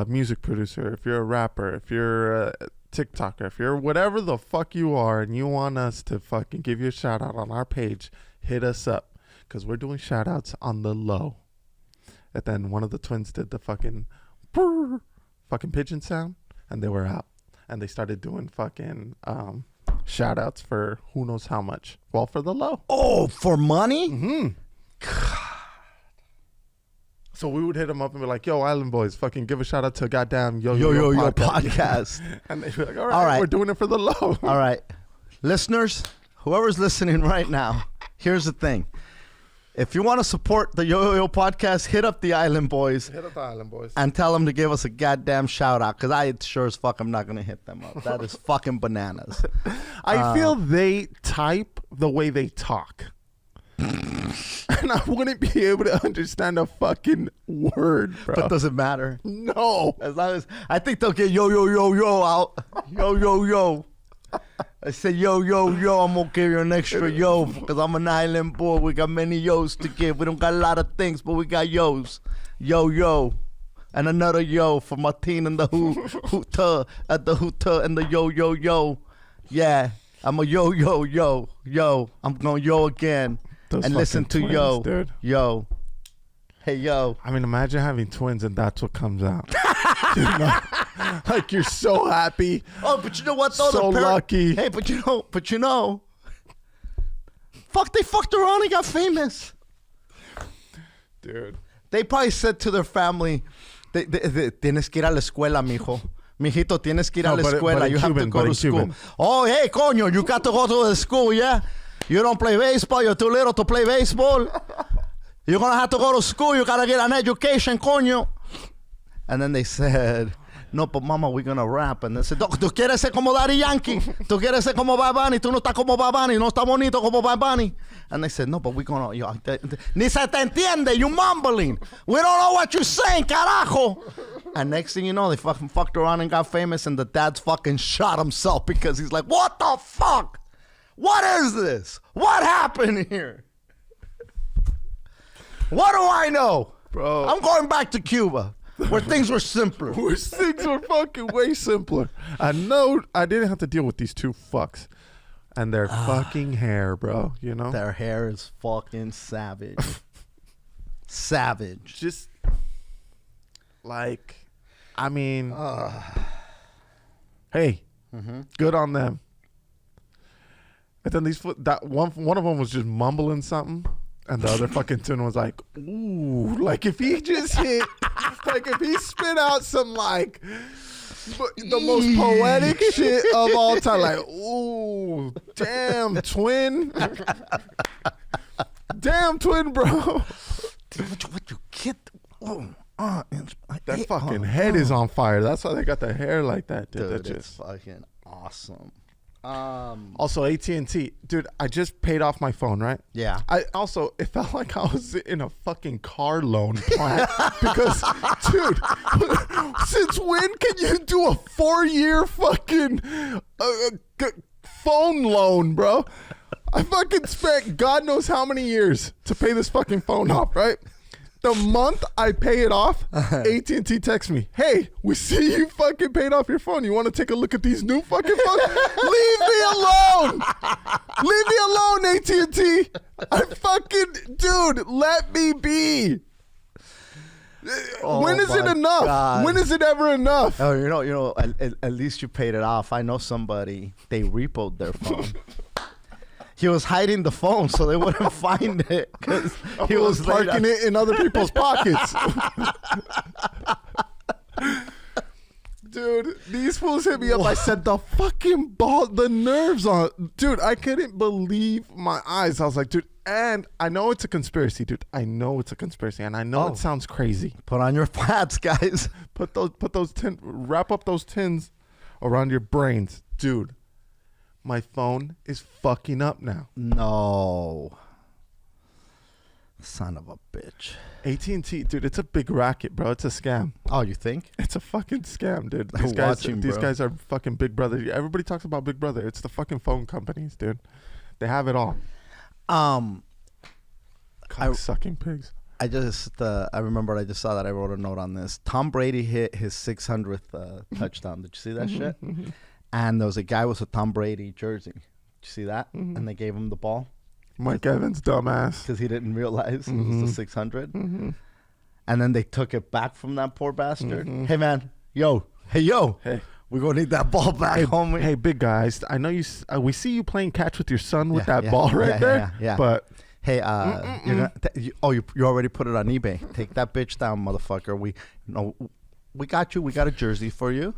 music producer, if you're a rapper, if you're a TikToker, if you're whatever the fuck you are and you want us to fucking give you a shout out on our page, hit us up because we're doing shout outs on the low. And then one of the twins did the fucking pigeon sound and they were out. And they started doing fucking shout outs for who knows how much. Well, for the low. Oh, for money? Mm-hmm. So we would hit them up and be like, yo, Island Boys, fucking give a shout out to goddamn Yo podcast. And they'd be like, all right, we're doing it for the low. All right. Listeners, whoever's listening right now, here's the thing. If you want to support the Yo podcast, hit up the Island Boys. Hit up the Island Boys. And tell them to give us a goddamn shout out because I sure as fuck am not going to hit them up. That is fucking bananas. I feel they type the way they talk. And I wouldn't be able to understand a fucking word, bro. But does it matter? No. As long as I think they'll get yo out. Yo. I say yo. I'm gonna give you an extra yo because I'm an island boy. We got many yos to give. We don't got a lot of things, but we got yos. Yo. And another yo for Martin and the Hooter at the Hooter and the yo. Yeah. I'm a yo. I'm gonna yo again. Those and listen to twins, yo, dude. Yo. Hey, yo. I mean, imagine having twins and that's what comes out. You know? Like, you're so happy. Oh, but you know what, though? So lucky. Hey, but you know. Fuck, they fucked around and got famous. Dude. They probably said to their family, tienes que ir a la escuela, mijo. Mijito, tienes que ir a la escuela. You have to go to school. Oh, hey, coño, you got to go to the school, yeah? You don't play baseball. You're too little to play baseball. You're going to have to go to school. You got to get an education, coño. And then they said, no, but mama, we're going to rap. And they said, tú quieres ser como Daddy Yankee. Tú quieres ser como Bad Bunny. Tú no estás como Bad Bunny. No estás bonito como Bad Bunny. And they said, no, but we're going to... Ni se te entiende. You mumbling. We don't know what you're saying, carajo. And next thing you know, they fucking fucked around and got famous. And the dad's fucking shot himself because he's like, what the fuck? What is this? What happened here? What do I know? Bro. I'm going back to Cuba where things were simpler. Where things were fucking way simpler. I know I didn't have to deal with these two fucks and their fucking hair, bro. You know? Their hair is fucking savage. Savage. Just like, I mean, hey, good on them. And then one of them was just mumbling something, and the other fucking twin was like, "Ooh!" Like if he just hit, like if he spit out some like the most poetic shit of all time, like, "Ooh, damn twin, damn twin, bro." What you get? That fucking head is on fire. That's why they got their hair like that, dude. Dude, it's fucking awesome. Also AT&T, dude, I just paid off my phone, right? Yeah. It felt like I was in a fucking car loan plan because, dude, since when can you do a 4-year fucking phone loan, bro? I fucking spent God knows how many years to pay this fucking phone off, right? The month I pay it off, AT&T texts me, hey, we see you fucking paid off your phone. You want to take a look at these new fucking phones? Leave me alone. Leave me alone, AT&T. Dude, let me be. When is it enough? God. When is it ever enough? Oh, you know. At least you paid it off. I know somebody. They repoed their phone. He was hiding the phone so they wouldn't find it because he was parking it in other people's pockets. Dude, these fools hit me up. I said the nerves on. Dude, I couldn't believe my eyes. I was like, dude, and I know it's a conspiracy, dude. I know it's a conspiracy, and I know it sounds crazy. Put on your hats, guys. Wrap up those tins around your brains, dude. My phone is fucking up now. No. Son of a bitch. AT&T, dude, it's a big racket, bro. It's a scam. Oh, you think? It's a fucking scam, dude. These guys are fucking Big Brother. Everybody talks about Big Brother. It's the fucking phone companies, dude. They have it all. Sucking pigs. I remembered I just saw that. I wrote a note on this. Tom Brady hit his 600th touchdown. Did you see that shit? And there was a guy with a Tom Brady jersey. Did you see that? And they gave him the ball. Mike Evans, dumbass. Because he didn't realize it was the 600. And then they took it back from that poor bastard. Hey, man. Hey, we're going to need that ball back, homie. Hey, big guys. I know we see you playing catch with your son with that ball right there. Yeah. But hey, you already put it on eBay. Take that bitch down, motherfucker. We got you. We got a jersey for you.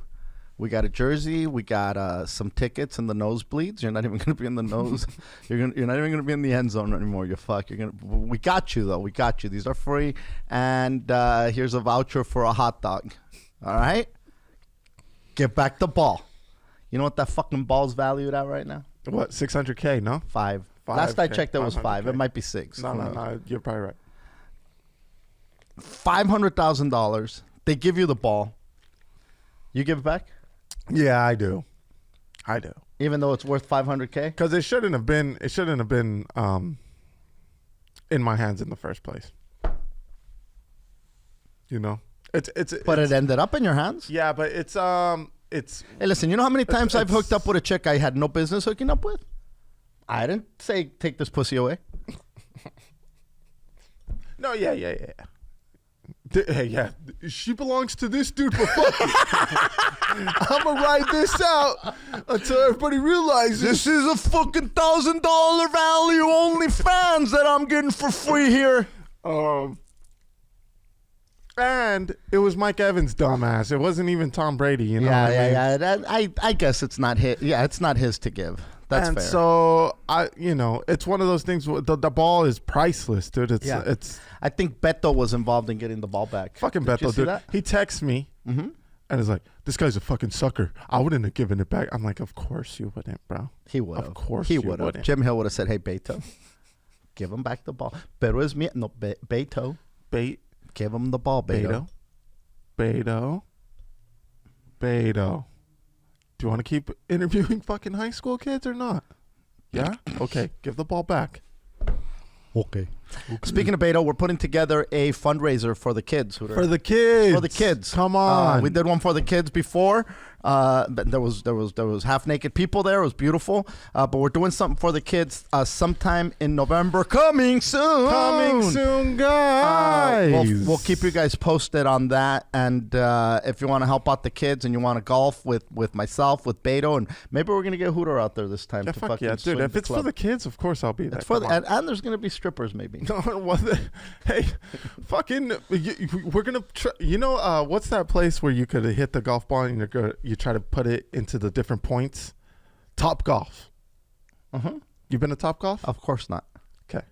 We got a jersey. We got some tickets in the nosebleeds. You're not even gonna be in the nose. You're not even gonna be in the end zone anymore. You fuck. We got you though. We got you. These are free. And here's a voucher for a hot dog. All right. Get back the ball. You know what that fucking ball's valued at right now? What? $600K? No. 5. Last I checked, it was 5. It might be 6. No. You're probably right. $500,000. They give you the ball. You give it back? Yeah, I do. Even though it's worth $500K? Because it shouldn't have been in my hands in the first place. You know, But it ended up in your hands. Yeah, but it's. Hey, listen. You know how many times I've hooked up with a chick I had no business hooking up with? I didn't say take this pussy away. No, yeah. Hey, yeah, she belongs to this dude for fucking. I'm gonna ride this out until everybody realizes this is a fucking $1,000 value OnlyFans that I'm getting for free here. And it was Mike Evans' dumbass. It wasn't even Tom Brady. You know? Yeah. I guess it's not his. Yeah, it's not his to give. That's fair. So it's one of those things. The ball is priceless, dude. It's. I think Beto was involved in getting the ball back. Fucking Beto, dude. He texts me and is like, "This guy's a fucking sucker. I wouldn't have given it back." I'm like, "Of course you wouldn't, bro. He would. Of course he would have." Jim Hill would have said, "Hey, Beto, give him back the ball." Pero es mío. No, Beto. Give him the ball, Beto. Beto. Do you want to keep interviewing fucking high school kids or not? Yeah? Okay. Give the ball back. Okay. Speaking of Beto, we're putting together a fundraiser for the kids. Hooter. For the kids. For the kids. Come on. We did one for the kids before. But there was half naked people there. It was beautiful. But we're doing something for the kids sometime in November. Coming soon, guys. We'll keep you guys posted on that. And if you want to help out the kids and you want to golf with myself, with Beto, and maybe we're gonna get Hooter out there this time. Yeah, fuck yeah, dude. If it's for the kids, of course I'll be there. It's for and there's gonna be strippers maybe. Hey, fucking, we're gonna try. You know, what's that place where you could hit the golf ball and you try to put it into the different points? Top Golf. You been to Top Golf? Of course not. Okay.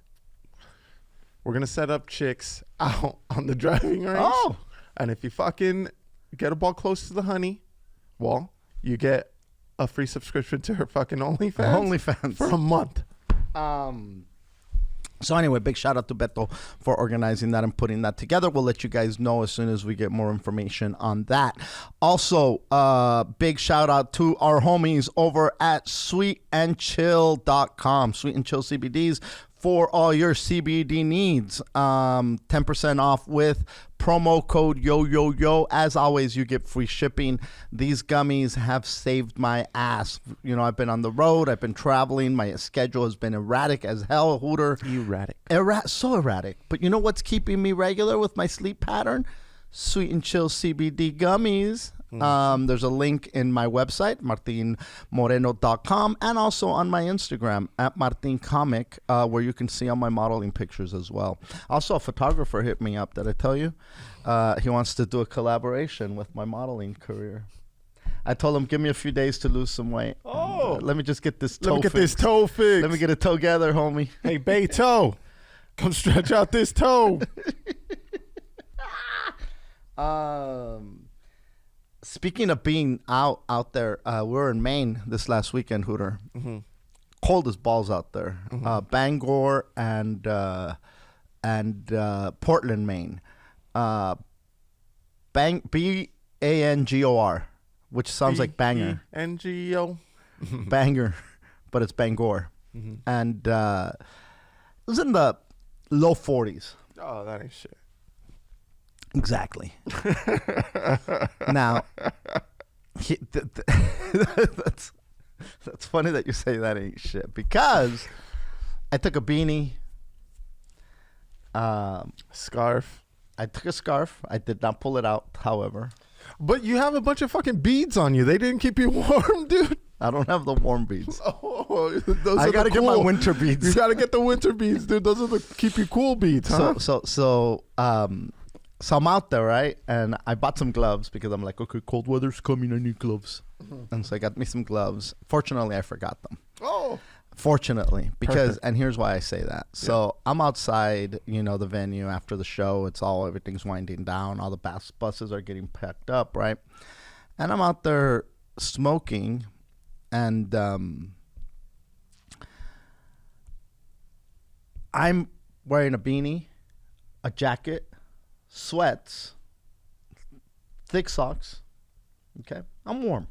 We're gonna set up chicks out on the driving range. Oh. And if you fucking get a ball close to the honey wall, you get a free subscription to her fucking OnlyFans for a month. So anyway, big shout out to Beto for organizing that and putting that together. We'll let you guys know as soon as we get more information on that. Also, big shout out to our homies over at sweetandchill.com. Sweet and Chill CBDs for all your CBD needs. 10% off with promo code YOYOYO. As always, you get free shipping. These gummies have saved my ass. You know, I've been on the road. I've been traveling. My schedule has been erratic as hell, Hooter. Erratic. So erratic. But you know what's keeping me regular with my sleep pattern? Sweet and Chill CBD gummies. There's a link in my website, martinmoreno.com, and also on my Instagram at martincomic, where you can see all my modeling pictures as well. Also, a photographer hit me up. Did I tell you? He wants to do a collaboration with my modeling career. I told him, give me a few days to lose some weight. Oh. Let me just get this toe Let me get fixed. this toe fixed. Let me get it together, homie. Hey, Bay Toe, come stretch out this toe. Speaking of being out there, we were in Maine this last weekend, Hooter. Mm-hmm. Cold as balls out there. Mm-hmm. Bangor and Portland, Maine. Bangor, which sounds like banger. NGO. Banger, but it's Bangor. Mm-hmm. And it was in the low 40s. Oh, that ain't shit. Exactly. Now, that's funny that you say that ain't shit, because I took a beanie, Scarf. I took a scarf. I did not pull it out, however. But you have a bunch of fucking beads on you. They didn't keep you warm, dude. I don't have the warm beads. Oh, those I are gotta get my winter beads. You gotta get the winter beads, dude. Those are the keep you cool beads, huh? So I'm out there, right? And I bought some gloves because I'm like, okay, cold weather's coming. I need gloves. Mm-hmm. And so I got me some gloves. Fortunately, I forgot them. Oh. Fortunately, because, Perfect. and here's why I say that. So I'm outside, the venue after the show. Everything's winding down. All the buses are getting packed up, right? And I'm out there smoking, and I'm wearing a beanie, a jacket, sweats, thick socks. Okay, I'm warm,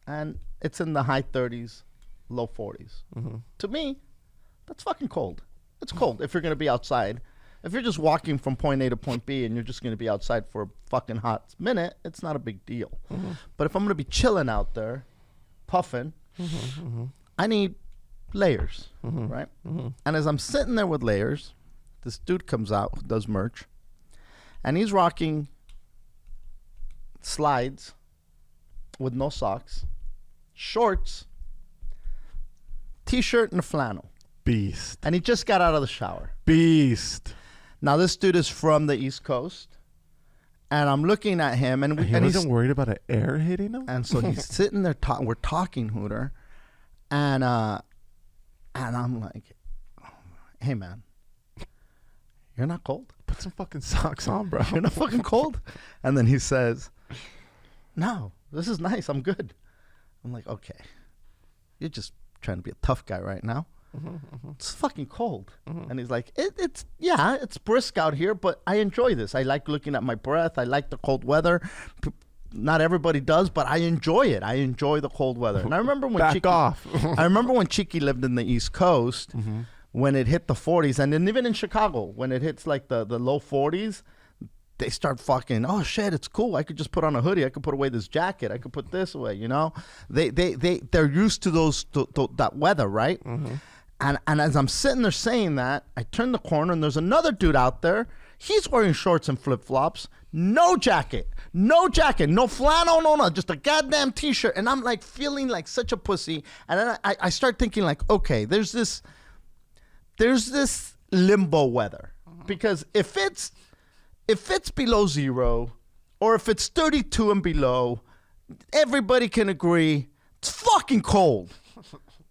and it's in the high 30s, low 40s. Mm-hmm. To me, that's fucking cold. It's cold if you're gonna be outside. If you're just walking from point A to point B and you're just gonna be outside for a fucking hot minute, it's not a big deal. Mm-hmm. But if I'm gonna be chilling out there, puffing, I need layers, right? Mm-hmm. And as I'm sitting there with layers, this dude comes out who does merch. And he's rocking slides with no socks, shorts, t-shirt, and a flannel. Beast. And he just got out of the shower. Beast. Now, this dude is from the East Coast. And I'm looking at him. And he wasn't worried about an air hitting him? And so he's sitting there, we're talking, Hooter. And I'm like, hey, man, you're not cold? Put some fucking socks on, bro. You're not fucking cold? And then he says, no, this is nice. I'm good. I'm like, okay. You're just trying to be a tough guy right now. It's fucking cold. And he's like, it's brisk out here, but I enjoy this. I like looking at my breath. I like the cold weather. Not everybody does, but I enjoy it. I enjoy the cold weather. And I remember when Back off. I remember when Chiki lived in the East Coast, when it hit the 40s, and then even in Chicago, when it hits like the low 40s, they start fucking, oh shit, it's cool. I could just put on a hoodie. I could put away this jacket. I could put this away, They're used to that weather, right? Mm-hmm. And as I'm sitting there saying that, I turn the corner and there's another dude out there. He's wearing shorts and flip-flops, no jacket, no flannel, no, just a goddamn t-shirt. And I'm like feeling like such a pussy. And then I start thinking like, okay, there's this limbo weather. Because if it's below zero, or if it's 32 and below, everybody can agree it's fucking cold.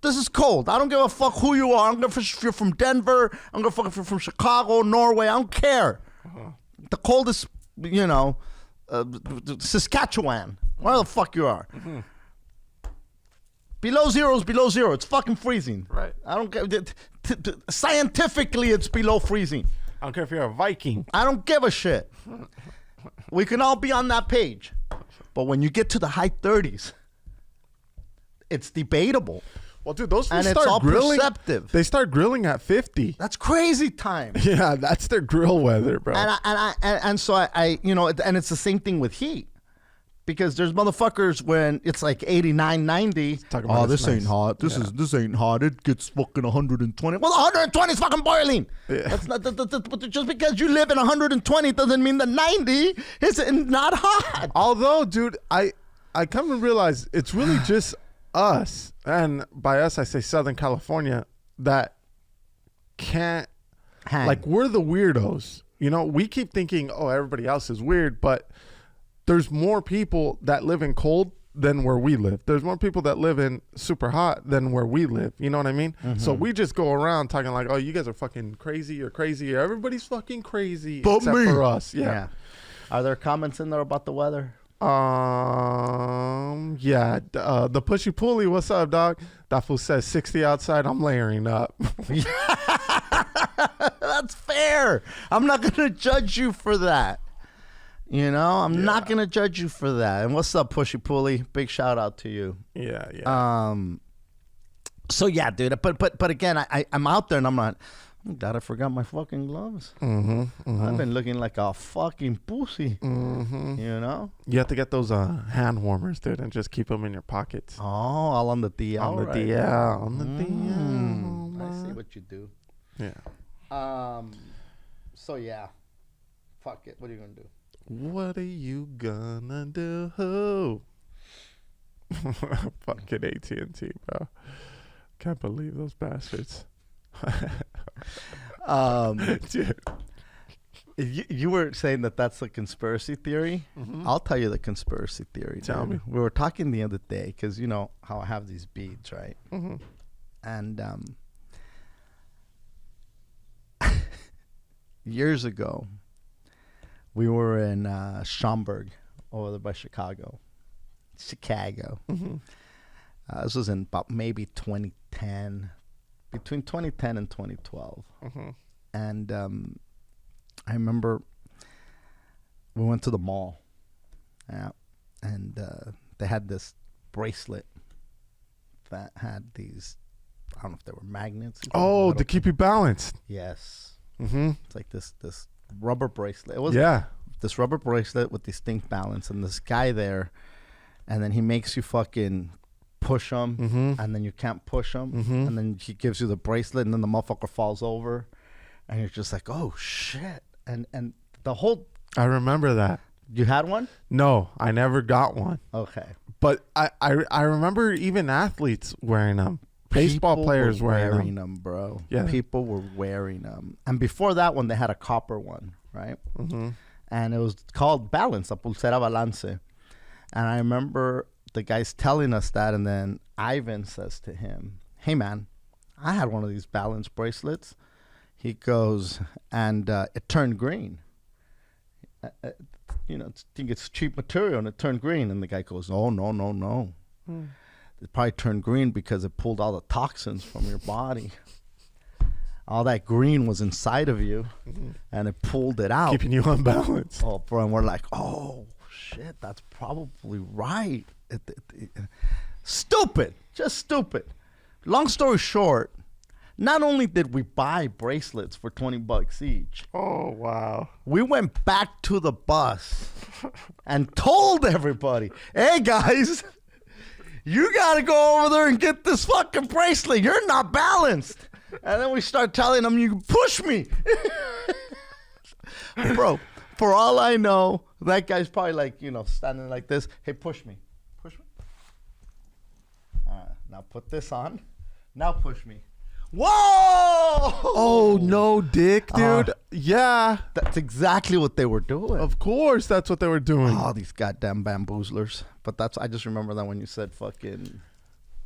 This is cold. I don't give a fuck who you are. I don't give a fuck if you're from Denver. I don't give a fuck if you're from Chicago, Norway. I don't care. The coldest, Saskatchewan. Where the fuck you are. Below zero is below zero. It's fucking freezing. Right. I don't care. Scientifically, it's below freezing. I don't care if you're a Viking. I don't give a shit. We can all be on that page. But when you get to the high 30s, it's debatable. Well, dude, those fools and it's start all grilling. perceptive. They start grilling at 50. That's crazy time. Yeah, that's their grill weather, bro. And so I you know, and it's the same thing with heat. Because there's motherfuckers when it's like 89, 90. Oh, this ain't hot. This ain't hot. It gets fucking 120. Well, 120 is fucking boiling. Yeah. That's not just because you live in 120 doesn't mean the 90 is not hot. Although, dude, I come to realize it's really just us, and by us I say Southern California, that can't hang. Like, we're the weirdos. You know, we keep thinking, oh, everybody else is weird, but there's more people that live in cold than where we live. There's more people that live in super hot than where we live. You know what I mean? Mm-hmm. So we just go around talking like, oh, you guys are fucking crazy. You're crazy. Everybody's fucking crazy but except me. For us. Yeah. Are there comments in there about the weather? Yeah. The Pushy Pulley, what's up, dog? That fool says 60 outside. I'm layering up. That's fair. I'm not going to judge you for that. You know, I'm not going to judge you for that. And what's up, Pushy Pulley? Big shout out to you. Yeah. So, yeah, dude. But again, I'm out there and I'm not, God, I forgot my fucking gloves. I've been looking like a fucking pussy. You know? You have to get those hand warmers, dude, and just keep them in your pockets. Oh, all on the DL. On the DL. On the DL. I see what you do. Yeah. So, yeah. Fuck it. What are you going to do? What are you gonna do? Fucking AT&T, bro. Can't believe those bastards. Dude. You were saying that that's a conspiracy theory. I'll tell you the conspiracy theory. Tell me. We were talking the other day because you know how I have these beads, right? And years ago, we were in Schaumburg, over there by Chicago. This was in about maybe 2010, between 2010 and 2012. And I remember we went to the mall. Yeah, and they had this bracelet that had these, I don't know if they were magnets. Oh, to keep you balanced. Yes. It's like this rubber bracelet. It was this rubber bracelet with distinct balance, and this guy there, and then he makes you fucking push him, and then you can't push him, and then he gives you the bracelet, and then the motherfucker falls over, and you're just like, oh shit, and the whole. I remember that. You had one? No, I never got one. Okay, but I remember even athletes wearing them. Baseball players wearing them, bro. Yeah, people were wearing them, and before that one, they had a copper one, right? And it was called Balance, a pulsera balance. And I remember the guys telling us that, and then Ivan says to him, "Hey man, I had one of these Balance bracelets." He goes, and it turned green. You know, I think it's cheap material, and it turned green. And the guy goes, "Oh no. It probably turned green because it pulled all the toxins from your body. All that green was inside of you, and it pulled it out, keeping you unbalanced." Oh, bro, and we're like, "Oh shit, that's probably right." Stupid, just stupid. Long story short, not only did we buy bracelets for $20 each. Oh wow! We went back to the bus and told everybody, "Hey guys, you got to go over there and get this fucking bracelet. You're not balanced." And then we start telling them, "You push me." Bro, for all I know, that guy's probably like, you know, standing like this. "Hey, push me. Push me. Now put this on. Now push me." Whoa! Oh, no dick, dude. Yeah. That's exactly what they were doing. Of course, that's what they were doing. Oh, these goddamn bamboozlers. But I just remember that when you said fucking...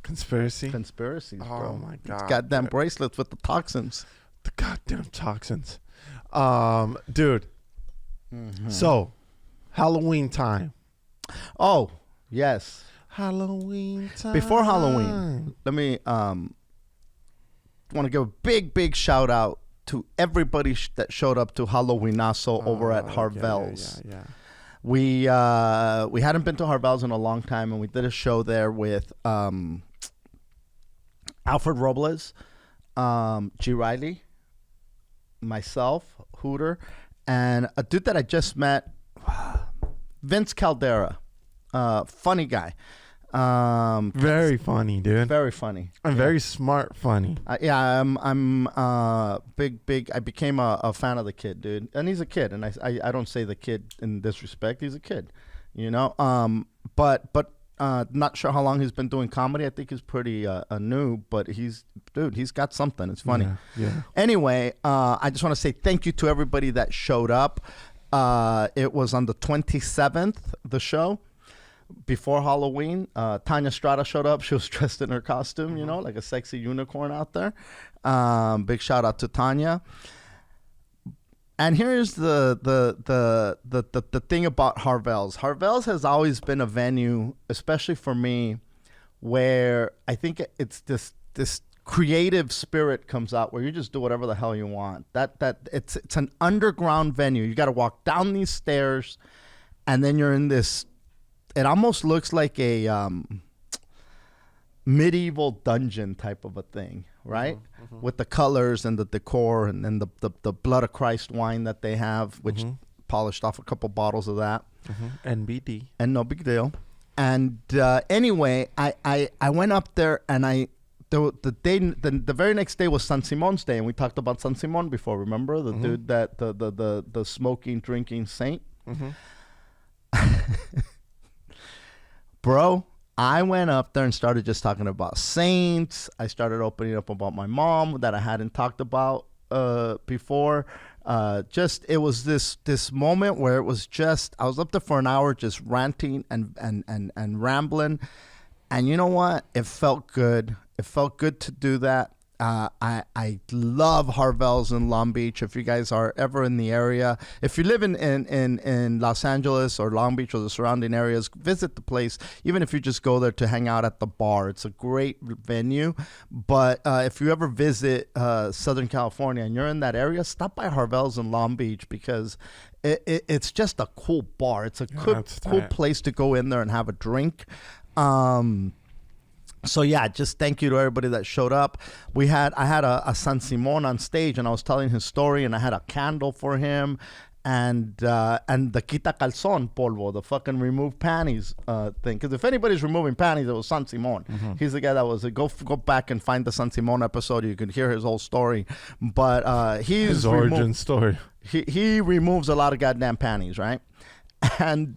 Conspiracies, bro. Oh, my God. It's goddamn bracelets with the toxins. The goddamn toxins. Dude. So, Halloween time. Oh, yes. Halloween time. Before Halloween, let me... want to give a big shout out to everybody that showed up to Halloweenazo over at Harvell's. Yeah. We hadn't been to Harvell's in a long time, and we did a show there with Alfred Robles, G. Riley, myself, Hooter, and a dude that I just met, Vince Caldera. Funny guy. Very funny, dude. Very funny. And very smart funny. Yeah, I'm big. I became a fan of the kid, dude. And he's a kid, and I don't say the kid in disrespect. He's a kid, you know. But not sure how long he's been doing comedy. I think he's pretty new, but he's got something. It's funny. Yeah. Anyway, I just want to say thank you to everybody that showed up. It was on the 27th, the show. Before Halloween, Tanya Strada showed up. She was dressed in her costume, you know, like a sexy unicorn out there. Big shout out to Tanya. And here's the thing about Harvell's. Harvell's has always been a venue, especially for me, where I think it's this creative spirit comes out where you just do whatever the hell you want. That it's an underground venue. You got to walk down these stairs, and then you're in this. It almost looks like a medieval dungeon type of a thing, right? Mm-hmm. With the colors and the decor and then the Blood of Christ wine that they have, which polished off a couple bottles of that. NBD. And no big deal. And anyway, I went up there and the very next day was San Simon's Day, and we talked about San Simon before. Remember the dude that the smoking, drinking saint. Bro, I went up there and started just talking about saints. I started opening up about my mom that I hadn't talked about before. It was this moment where it was just, I was up there for an hour just ranting and rambling. And you know what? It felt good. It felt good to do that. I love Harvell's in Long Beach. If you guys are ever in the area, if you live in Los Angeles or Long Beach or the surrounding areas, visit the place. Even if you just go there to hang out at the bar, it's a great venue. But if you ever visit Southern California and you're in that area, stop by Harvell's in Long Beach because it's just a cool bar. It's a cool place to go in there and have a drink. So yeah, just thank you to everybody that showed up. I had a San Simon on stage, and I was telling his story, and I had a candle for him, and the quita calzón polvo, the fucking remove panties thing. Because if anybody's removing panties, it was San Simon. He's the guy that was go back and find the San Simon episode. You can hear his whole story, but his origin story. He removes a lot of goddamn panties, right? And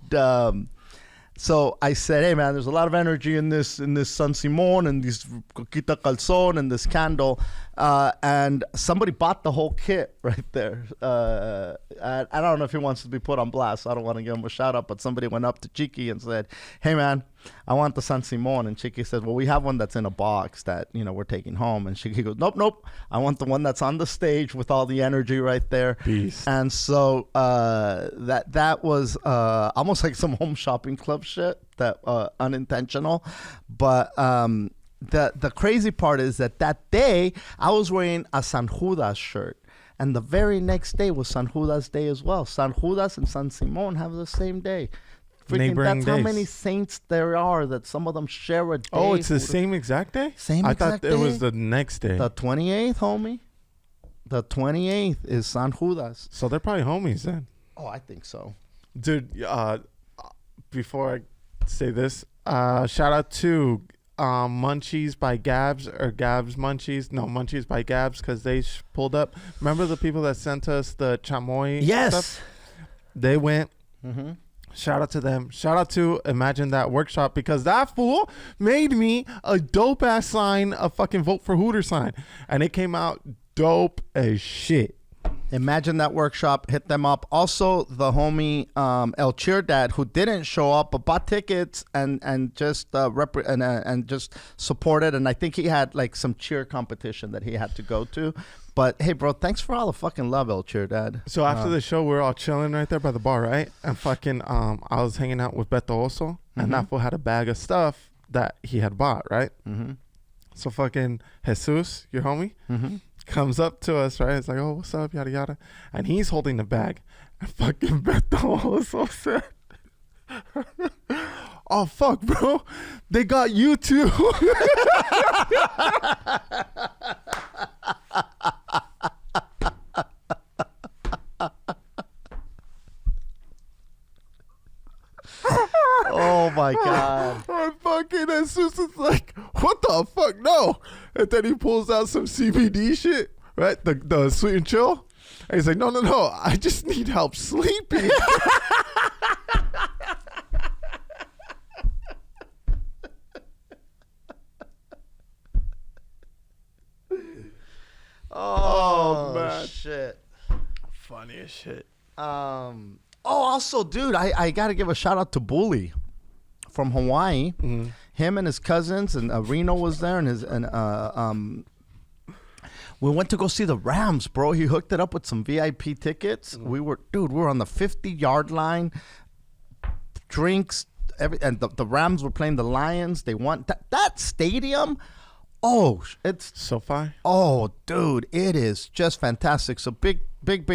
so I said, hey, man, there's a lot of energy in this San Simon and this coquita calzón and this candle. And somebody bought the whole kit right there. I don't know if he wants to be put on blast. So I don't want to give him a shout out. But somebody went up to Chiki and said, hey, man, I want the San Simon. And Chiki said, well, we have one that's in a box that, we're taking home. And Chiki goes, nope. I want the one that's on the stage with all the energy right there. Peace. And so that was almost like some home shopping club shit, that unintentional. But the crazy part is that day I was wearing a San Judas shirt. And the very next day was San Judas Day as well. San Judas and San Simon have the same day. That's how many saints there are that some of them share a day. Oh, it's the same exact day? I thought it was the next day. The 28th, homie. The 28th is San Judas. So they're probably homies then. Oh, I think so. Dude, before I say this, shout out to Munchies by Gabs or Gabs Munchies. No, Munchies by Gabs, because they pulled up. Remember the people that sent us the chamoy stuff? They went. Shout out to them. Shout out to Imagine That Workshop, because that fool made me a dope ass sign, a fucking Vote for Hooter sign, and it came out dope as shit. Imagine That Workshop. Hit them up. Also, the homie El Cheer Dad, who didn't show up but bought tickets and just and just supported. And I think he had like some cheer competition that he had to go to. But hey, bro, thanks for all the fucking love, El Cheer Dad. So after the show, we were all chilling right there by the bar, right? And fucking, I was hanging out with Beto also, and that fool had a bag of stuff that he had bought, right? So fucking Jesus, your homie, comes up to us, right? It's like, oh, what's up, yada yada, and he's holding the bag, and fucking Beto also said, oh fuck, bro, they got you too. Oh my God. And fucking and Susan's like, what the fuck? No. And then he pulls out some CBD shit, right? The sweet and chill. And he's like, no. I just need help sleeping. Oh, man. shit. Funny as shit. Also, dude, I got to give a shout out to Bully from Hawaii. Mm-hmm. Him and his cousins, and Reno was there, we went to go see the Rams, bro. He hooked it up with some VIP tickets. Mm-hmm. We were on the 50-yard line, drinks, and the Rams were playing the Lions. They won that stadium. Oh, it's SoFi? Oh, dude, it is just fantastic. So big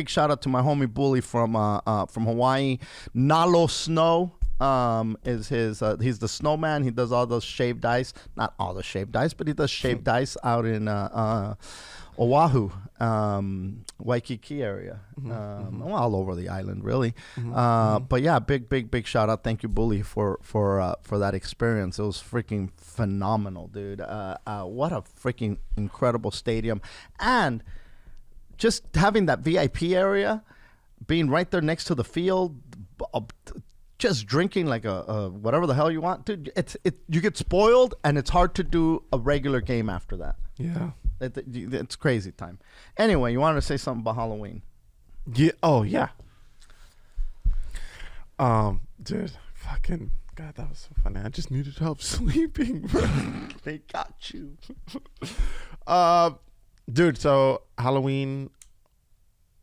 shout out to my homie Bully from Hawaii. Nalo Snow is his. He's the snowman. He does all those shaved ice. Not all the shaved ice, but he does shaved ice out in Oahu, Waikiki area. Well, all over the island, really. But yeah, big shout out. Thank you, Bully, for that experience. It was freaking phenomenal, dude. What a freaking incredible stadium, and just having that VIP area, being right there next to the field, just drinking like a whatever the hell you want, dude. You get spoiled, and it's hard to do a regular game after that. Yeah. It's crazy time. Anyway, you wanted to say something about Halloween? Yeah. Oh, yeah. Dude, fucking God, that was so funny. I just needed help sleeping, bro. They got you. Dude, so Halloween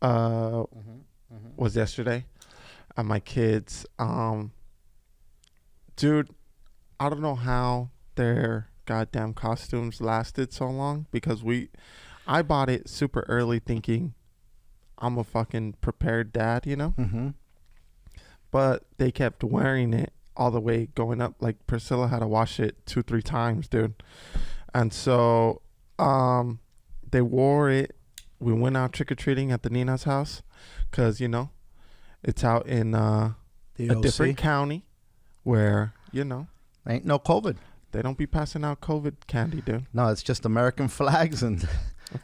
was yesterday, and my kids, dude, I don't know how their goddamn costumes lasted so long, because I bought it super early thinking I'm a fucking prepared dad, you know? But they kept wearing it all the way going up. Like, Priscilla had to wash it 2-3 times, dude. And so they wore it. We went out trick-or-treating at the Nina's house, because, you know, it's out in a different county where, you know, ain't no COVID. They don't be passing out COVID candy, dude. No, it's just American flags and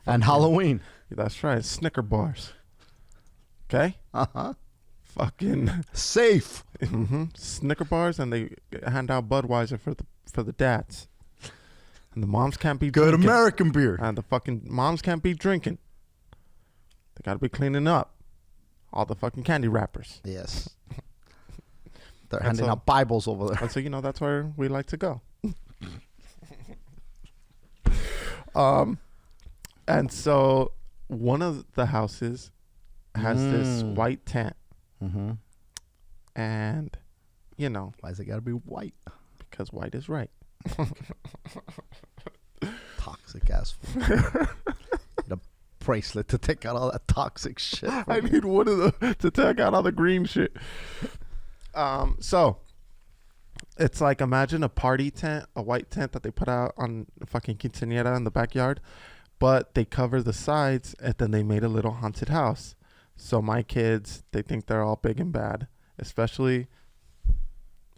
Halloween. That's right. Snicker bars. Okay? Fucking safe. Snicker bars, and they hand out Budweiser for the dads. And the moms can't be good drinking. American beer. And the fucking moms can't be drinking. They got to be cleaning up all the fucking candy wrappers. Yes. They're handing out Bibles over there. And so, you know, that's where we like to go. And so one of the houses has this white tent. And, you know. Why's it got to be white? Because white is right. Toxic ass food. The bracelet to take out all that toxic shit. I need one of them to take out all the green shit. So it's like, imagine a party tent, a white tent that they put out on fucking quinceañera in the backyard, but they cover the sides, and then they made a little haunted house. So my kids, they think they're all big and bad, especially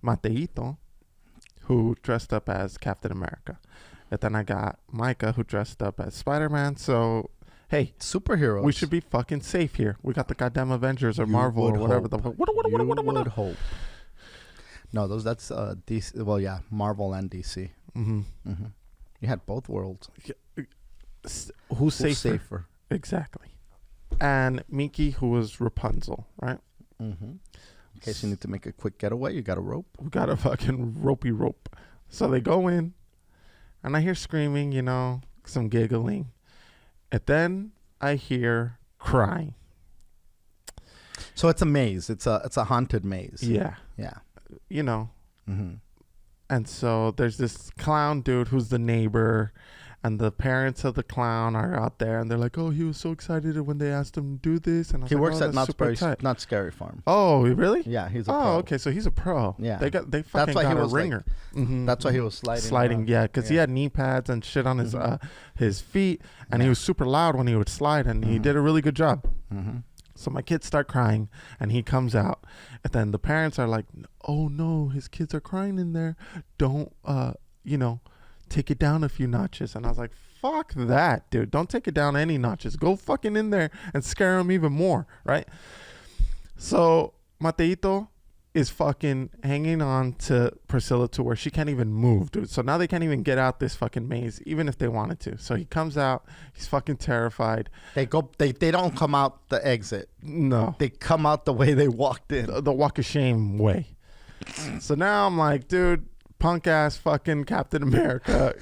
Mateito, who dressed up as Captain America. And then I got Micah, who dressed up as Spider-Man. So, hey, superheroes. We should be fucking safe here. We got the goddamn Avengers or Marvel or whatever the fuck. You would hope. No, that's DC. Well, yeah, Marvel and DC. You had both worlds. Who's safer? Exactly. And Minky, who was Rapunzel, right? In case you need to make a quick getaway, you got a rope. We got a fucking ropey rope. So they go in, and I hear screaming, you know, some giggling. And then I hear crying. So it's a maze. It's a haunted maze. Yeah. You know. And so there's this clown dude who's the neighbor, and the parents of the clown are out there, and they're like, "Oh, he was so excited when they asked him to do this." And I was He like, works "Oh, at Not Scary Farm. Oh, really? Yeah, he's a Oh, pro. okay. So he's a pro. Yeah. They fucking why he got a was, like, ringer. Mhm. That's why he was sliding. Yeah, because he had knee pads and shit on his feet, and he was super loud when he would slide, and he did a really good job. Mm-hmm. So my kids start crying, and he comes out, and then the parents are like, "Oh no, his kids are crying in there. Don't, take it down a few notches." And I was like, "Fuck that, dude! Don't take it down any notches. Go fucking in there and scare them even more, right?" So Mateito is fucking hanging on to Priscilla to where she can't even move, dude. So now they can't even get out this fucking maze, even if they wanted to. So he comes out. He's fucking terrified. They don't come out the exit. No. They come out the way they walked in. The walk of shame way. So now I'm like, dude, punk ass fucking Captain America,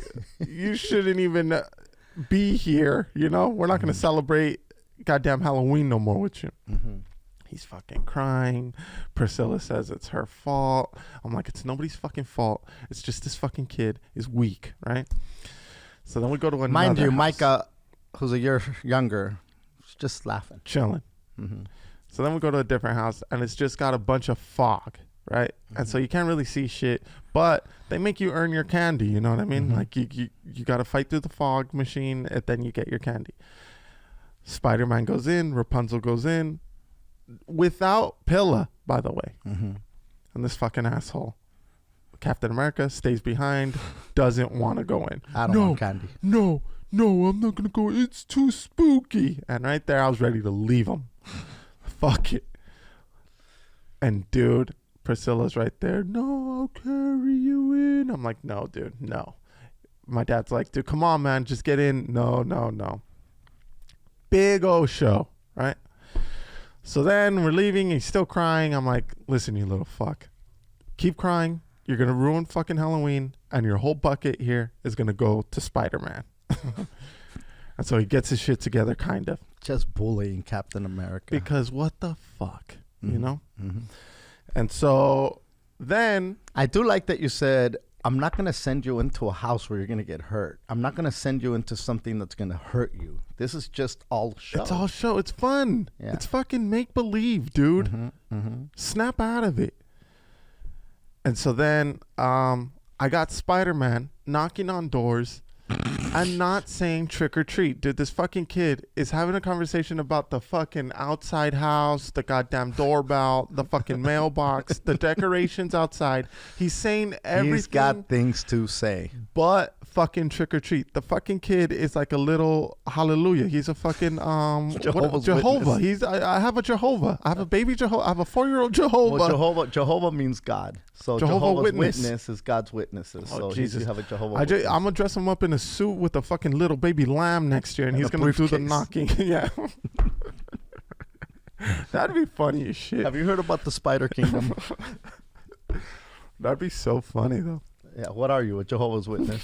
you shouldn't even be here. We're not going to celebrate goddamn Halloween no more with you. Mm-hmm. He's fucking crying. Priscilla says it's her fault. I'm like, it's nobody's fucking fault. It's just this fucking kid is weak, right? So then we go to another Mind you, house. Micah, who's a year younger, is just laughing. Chilling. Mm-hmm. So then we go to a different house, and it's just got a bunch of fog, right? Mm-hmm. And so you can't really see shit, but they make you earn your candy, you know what I mean? Mm-hmm. Like, you got to fight through the fog machine, and then you get your candy. Spider-Man goes in, Rapunzel goes in, without Pilla, by the way. Mm-hmm. And this fucking asshole, Captain America, stays behind, doesn't want to go in. I don't want candy. No, I'm not going to go. It's too spooky. And right there, I was ready to leave him. Fuck it. And dude, Priscilla's right there. No, I'll carry you in. I'm like, no, dude, no. My dad's like, dude, come on, man, just get in. No. Big old show, right? So then we're leaving. He's still crying. I'm like, listen, you little fuck. Keep crying. You're going to ruin fucking Halloween. And your whole bucket here is going to go to Spider-Man. And so he gets his shit together, kind of. Just bullying Captain America. Because what the fuck, you know? Mm-hmm. And so then... I do like that you said, I'm not going to send you into a house where you're going to get hurt. I'm not going to send you into something that's going to hurt you. This is just all show. It's all show. It's fun. Yeah. It's fucking make-believe, dude. Mm-hmm. Mm-hmm. Snap out of it. And so then I got Spider-Man knocking on doors and not saying trick or treat. Dude, this fucking kid is having a conversation about the fucking outside house, the goddamn doorbell, the fucking mailbox, the decorations outside. He's saying everything. He's got things to say. But fucking trick or treat. The fucking kid is like a little hallelujah. He's a fucking Jehovah. I have a Jehovah. I have a baby Jehovah. I have a 4-year-old Jehovah. Well, Jehovah means God. So Jehovah's Witness is God's witnesses. So Jesus. You have a Jehovah Witness. I'm gonna dress him up in a suit with a fucking little baby lamb next year, and he's gonna do the knocking. Yeah. That'd be funny as shit. Have you heard about the Spider Kingdom? That'd be so funny though. Yeah. What are you, a Jehovah's Witness?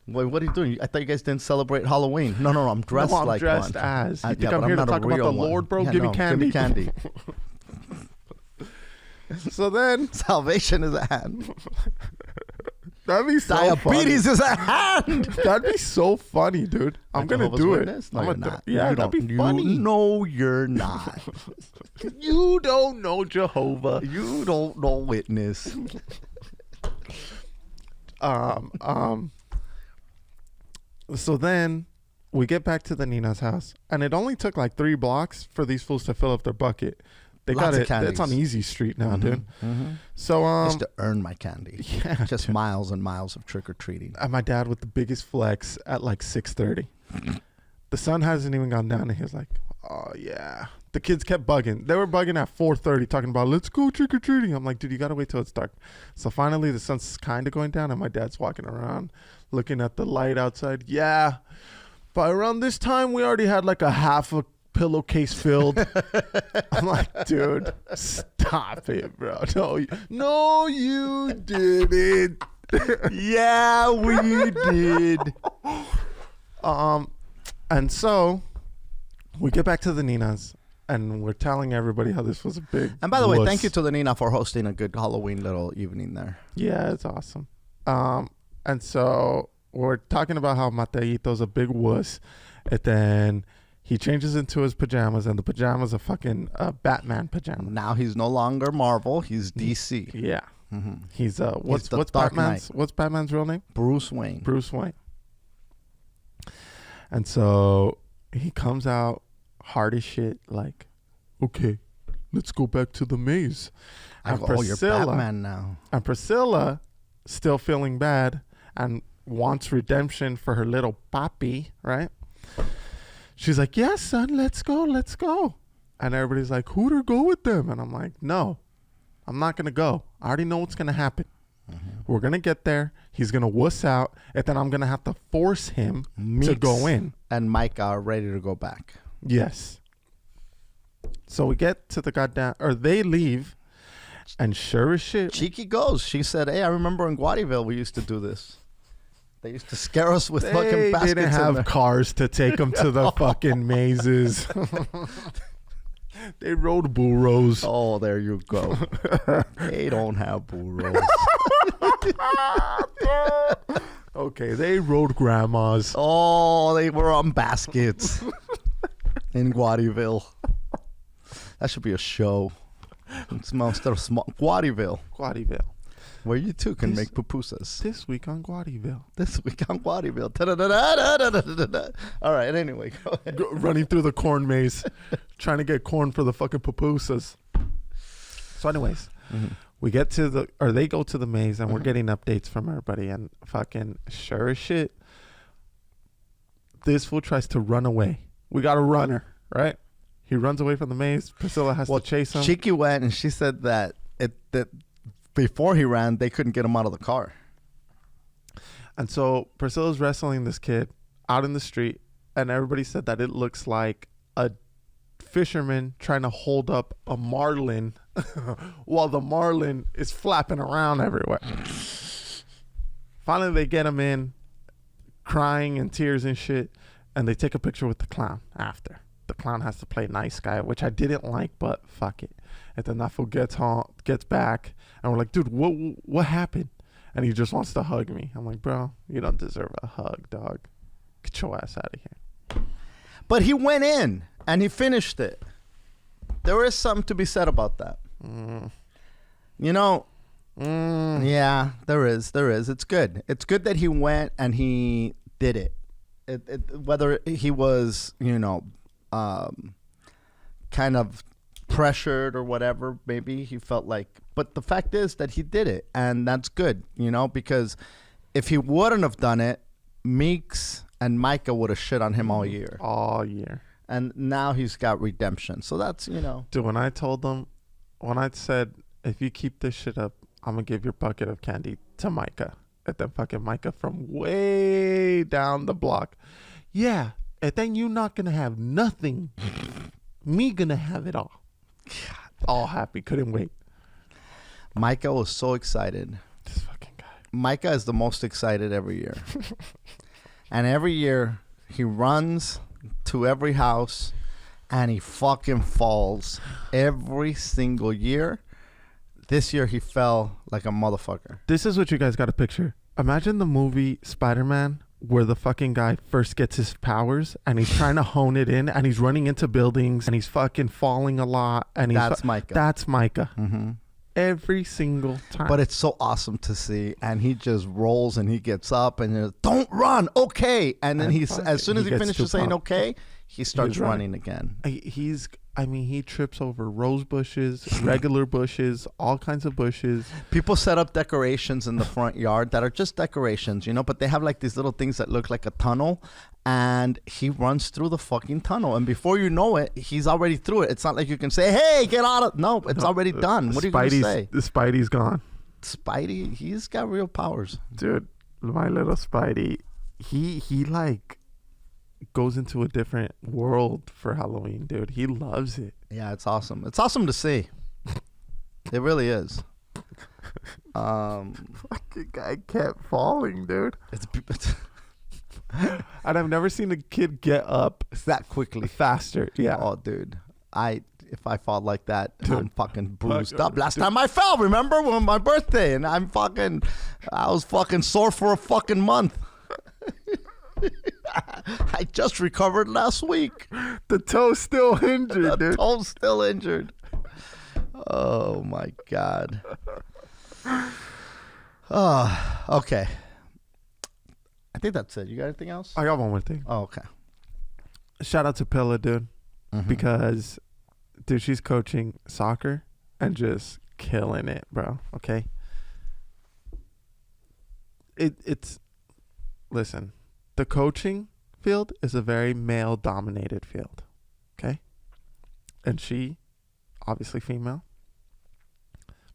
Wait, what are you doing? I thought you guys didn't celebrate Halloween. No, I'm dressed like one. I'm dressed as. You think yeah, I'm here to talk about the Lord, bro? Yeah, give me candy. Give me candy. So then, salvation is at hand. That'd be so Diabetes funny. Is at hand. That'd be so funny, dude. I'm gonna do Witness? it. No, you're not. Yeah, that'd be funny. No, you're not. You don't know Jehovah. You don't know Witness. So then we get back to the Nina's house, and it only took like 3 blocks for these fools to fill up their bucket. They got it. It's on Easy Street now, dude. Mm-hmm. So I used to earn my candy. Yeah, just dude. Miles and miles of trick or treating. And my dad with the biggest flex at like 6:30. The sun hasn't even gone down, and he was like, "Oh yeah." The kids kept bugging. They were bugging at 4:30, talking about let's go trick or treating. I'm like, dude, you gotta wait till it's dark. So finally, the sun's kind of going down, and my dad's walking around, looking at the light outside. Yeah, by around this time, we already had like a half a pillowcase filled. I'm like, dude, stop it, bro. No, you didn't. Yeah, we did. And so we get back to the Nina's, and we're telling everybody how this was a big. And by the way, thank you to the Nina for hosting a good Halloween little evening there. Yeah, it's awesome. And so we're talking about how Mateito's a big wuss, and then he changes into his pajamas, and the pajamas are fucking Batman pajamas. Now he's no longer Marvel. He's DC. Yeah. Mm-hmm. He's what's Dark Knight. What's Batman's real name? Bruce Wayne. Bruce Wayne. And so he comes out hard as shit, like, okay, let's go back to the maze. And you're Batman now. And Priscilla, still feeling bad and wants redemption for her little papi, right? She's like, yes, son, let's go. And everybody's like, Hooter, go with them. And I'm like, no, I'm not going to go. I already know what's going to happen. Mm-hmm. We're going to get there. He's going to wuss out. And then I'm going to have to force him to go in. And Micah are ready to go back. Yes. So we get to they leave. And sure as shit. Chiki goes. She said, hey, I remember in Guadiville we used to do this. They used to scare us with fucking baskets. They didn't have cars to take them to the fucking mazes. They rode burros. Oh, there you go. They don't have burros. Okay, they rode grandmas. Oh, they were on baskets in Guadiville. That should be a show. Guadiville. Where you too can make pupusas. This week on Guadiville. All right, anyway, go ahead. Running through the corn maze, trying to get corn for the fucking pupusas. So anyways, we get to they go to the maze, and we're getting updates from everybody, and fucking sure as shit, this fool tries to run away. We got a runner, right? He runs away from the maze. Priscilla has to chase him. Chiki went, and she said that before he ran, they couldn't get him out of the car. And so Priscilla's wrestling this kid out in the street, and everybody said that it looks like a fisherman trying to hold up a marlin while the marlin is flapping around everywhere. Finally, they get him in, crying and tears and shit, and they take a picture with the clown after. The clown has to play nice guy, which I didn't like, but fuck it. And then that fool gets back, and we're like, dude, what happened? And he just wants to hug me. I'm like, bro, you don't deserve a hug, dog. Get your ass out of here. But he went in, and he finished it. There is something to be said about that. You know, yeah, there is. It's good. It's good that he went and he did it. Whether he was, kind of pressured or whatever, maybe he felt like, but the fact is that he did it, and that's good, because if he wouldn't have done it, Meeks and Micah would have shit on him all year. And now he's got redemption. So that's, Dude, when I said, if you keep this shit up, I'm going to give your bucket of candy to Micah. And then fucking Micah from way down the block. Yeah. And then you not going to have nothing. Me going to have it all. All happy. Couldn't wait. Micah was so excited. This fucking guy. Micah is the most excited every year. And every year he runs to every house and he fucking falls every single year. This year he fell like a motherfucker. This is what you guys got to picture. Imagine the movie Spider-Man where the fucking guy first gets his powers and he's trying to hone it in and he's running into buildings and he's fucking falling a lot. And that's Micah. That's Micah. Mm-hmm. Every single time. But it's so awesome to see. And he just rolls and he gets up and don't run. Okay. And then as soon as he finishes saying okay, he starts running again. He trips over rose bushes, regular bushes, all kinds of bushes. People set up decorations in the front yard that are just decorations, but they have like these little things that look like a tunnel, and he runs through the fucking tunnel. And before you know it, he's already through it. It's not like you can say, hey, get out of... No, it's already done. What are you going to say? The Spidey's gone. Spidey, he's got real powers. Dude, my little Spidey, he like... goes into a different world for Halloween, dude. He loves it. Yeah, it's awesome. It's awesome to see. It really is. Fucking guy kept falling, dude. And I've never seen a kid get up that quickly, faster. Yeah. Oh, dude. If I fall like that, dude, I'm fucking bruised up. Last time I fell, remember, when my birthday, and I was fucking sore for a fucking month. I just recovered last week. The toe's still injured, The dude. toe's still injured. Oh, my God. Oh, okay. I think that's it. You got anything else? I got one more thing. Oh, okay. Shout out to Pilla, dude, Mhm. because, dude, she's coaching soccer and just killing it, bro. Okay. It's listen, the coaching field is a very male dominated field. Okay. And she, obviously female.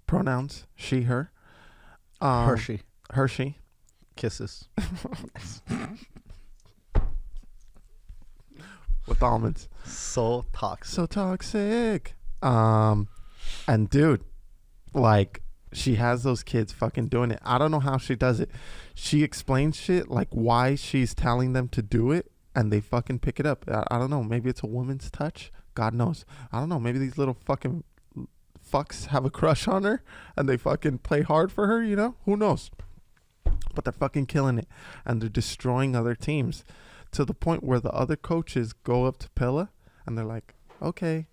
Pronouns she, her. Hershey. Hershey. Kisses. With almonds. So toxic. So toxic. And dude, like, she has those kids fucking doing it. I don't know how she does it. She explains shit like why she's telling them to do it, and they fucking pick it up. I don't know. Maybe it's a woman's touch. God knows. I don't know. Maybe these little fucking fucks have a crush on her, and they fucking play hard for her, you know? Who knows? But they're fucking killing it, and they're destroying other teams to the point where the other coaches go up to Pilla, and they're like, okay,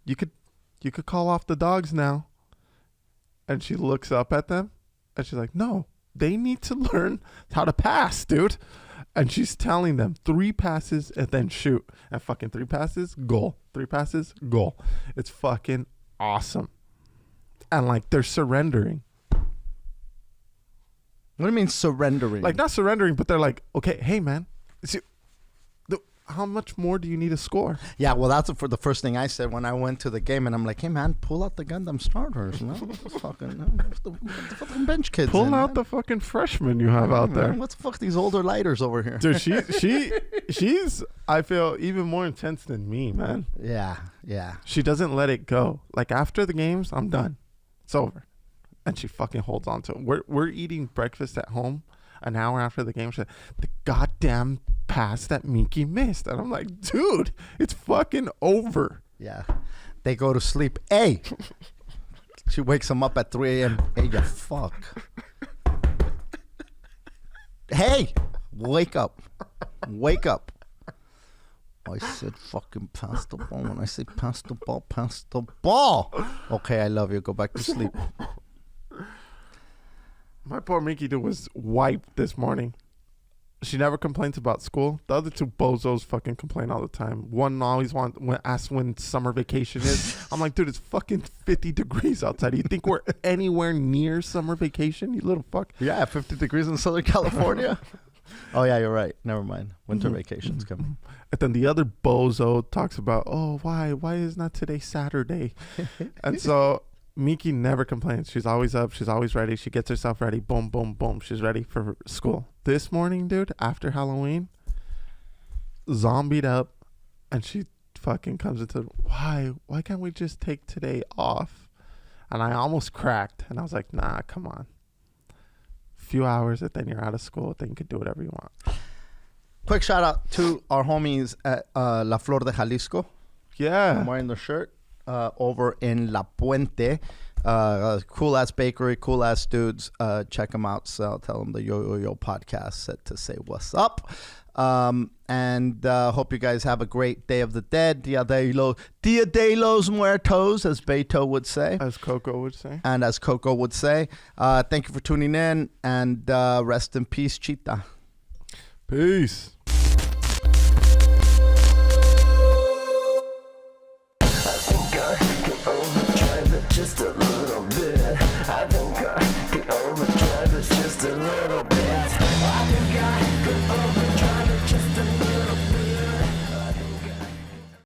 you could call off the dogs now. And she looks up at them, and she's like, no, they need to learn how to pass, dude. And she's telling them 3 passes and then shoot. And fucking 3 passes, goal. 3 passes, goal. It's fucking awesome. And like, they're surrendering. What do you mean surrendering? Like, not surrendering, but they're like, okay, hey, man, how much more do you need to score? Yeah, well, that's for the first thing I said when I went to the game, and I'm like, hey, man, pull out the Gundam starters, man. The fucking bench kids. Pull out the fucking freshmen you have out there. What's the fuck these older lighters over here? Dude, she's, I feel, even more intense than me, man. Yeah. She doesn't let it go. Like, after the games, I'm done. It's over. And she fucking holds on to it. We're eating breakfast at home an hour after the game. She said, the goddamn pass that Miki missed. And I'm like, dude, it's fucking over. Yeah. They go to sleep. Hey! She wakes them up at 3 a.m. Hey, you fuck. Hey! Wake up. Wake up. I said fucking pass the ball. When I say pass the ball, pass the ball. Okay, I love you. Go back to sleep. My poor Miki, dude, was wiped this morning. She never complains about school. The other 2 bozos fucking complain all the time. One always asks when summer vacation is. I'm like, dude, it's fucking 50 degrees outside. You think we're anywhere near summer vacation, you little fuck? Yeah, 50 degrees in Southern California. Oh, yeah, you're right. Never mind. Winter vacation's coming. And then the other bozo talks about, oh, why is not today Saturday? And so Miki never complains. She's always up. She's always ready. She gets herself ready. Boom, boom, boom. She's ready for school. This morning, dude, after Halloween, zombied up, and she fucking comes into, why can't we just take today off? And I almost cracked, and I was like, nah, come on. Few hours, and then you're out of school. Then you can do whatever you want. Quick shout out to our homies at La Flor de Jalisco. Yeah. I'm wearing the shirt over in La Puente. Cool ass bakery, cool ass dudes. Check them out. So tell them the Yo podcast said to say what's up. And hope you guys have a great Day of the Dead. Dia de los Muertos, as Beto would say. As Coco would say. And as Coco would say. Thank you for tuning in. And rest in peace, Chita. Peace. Just a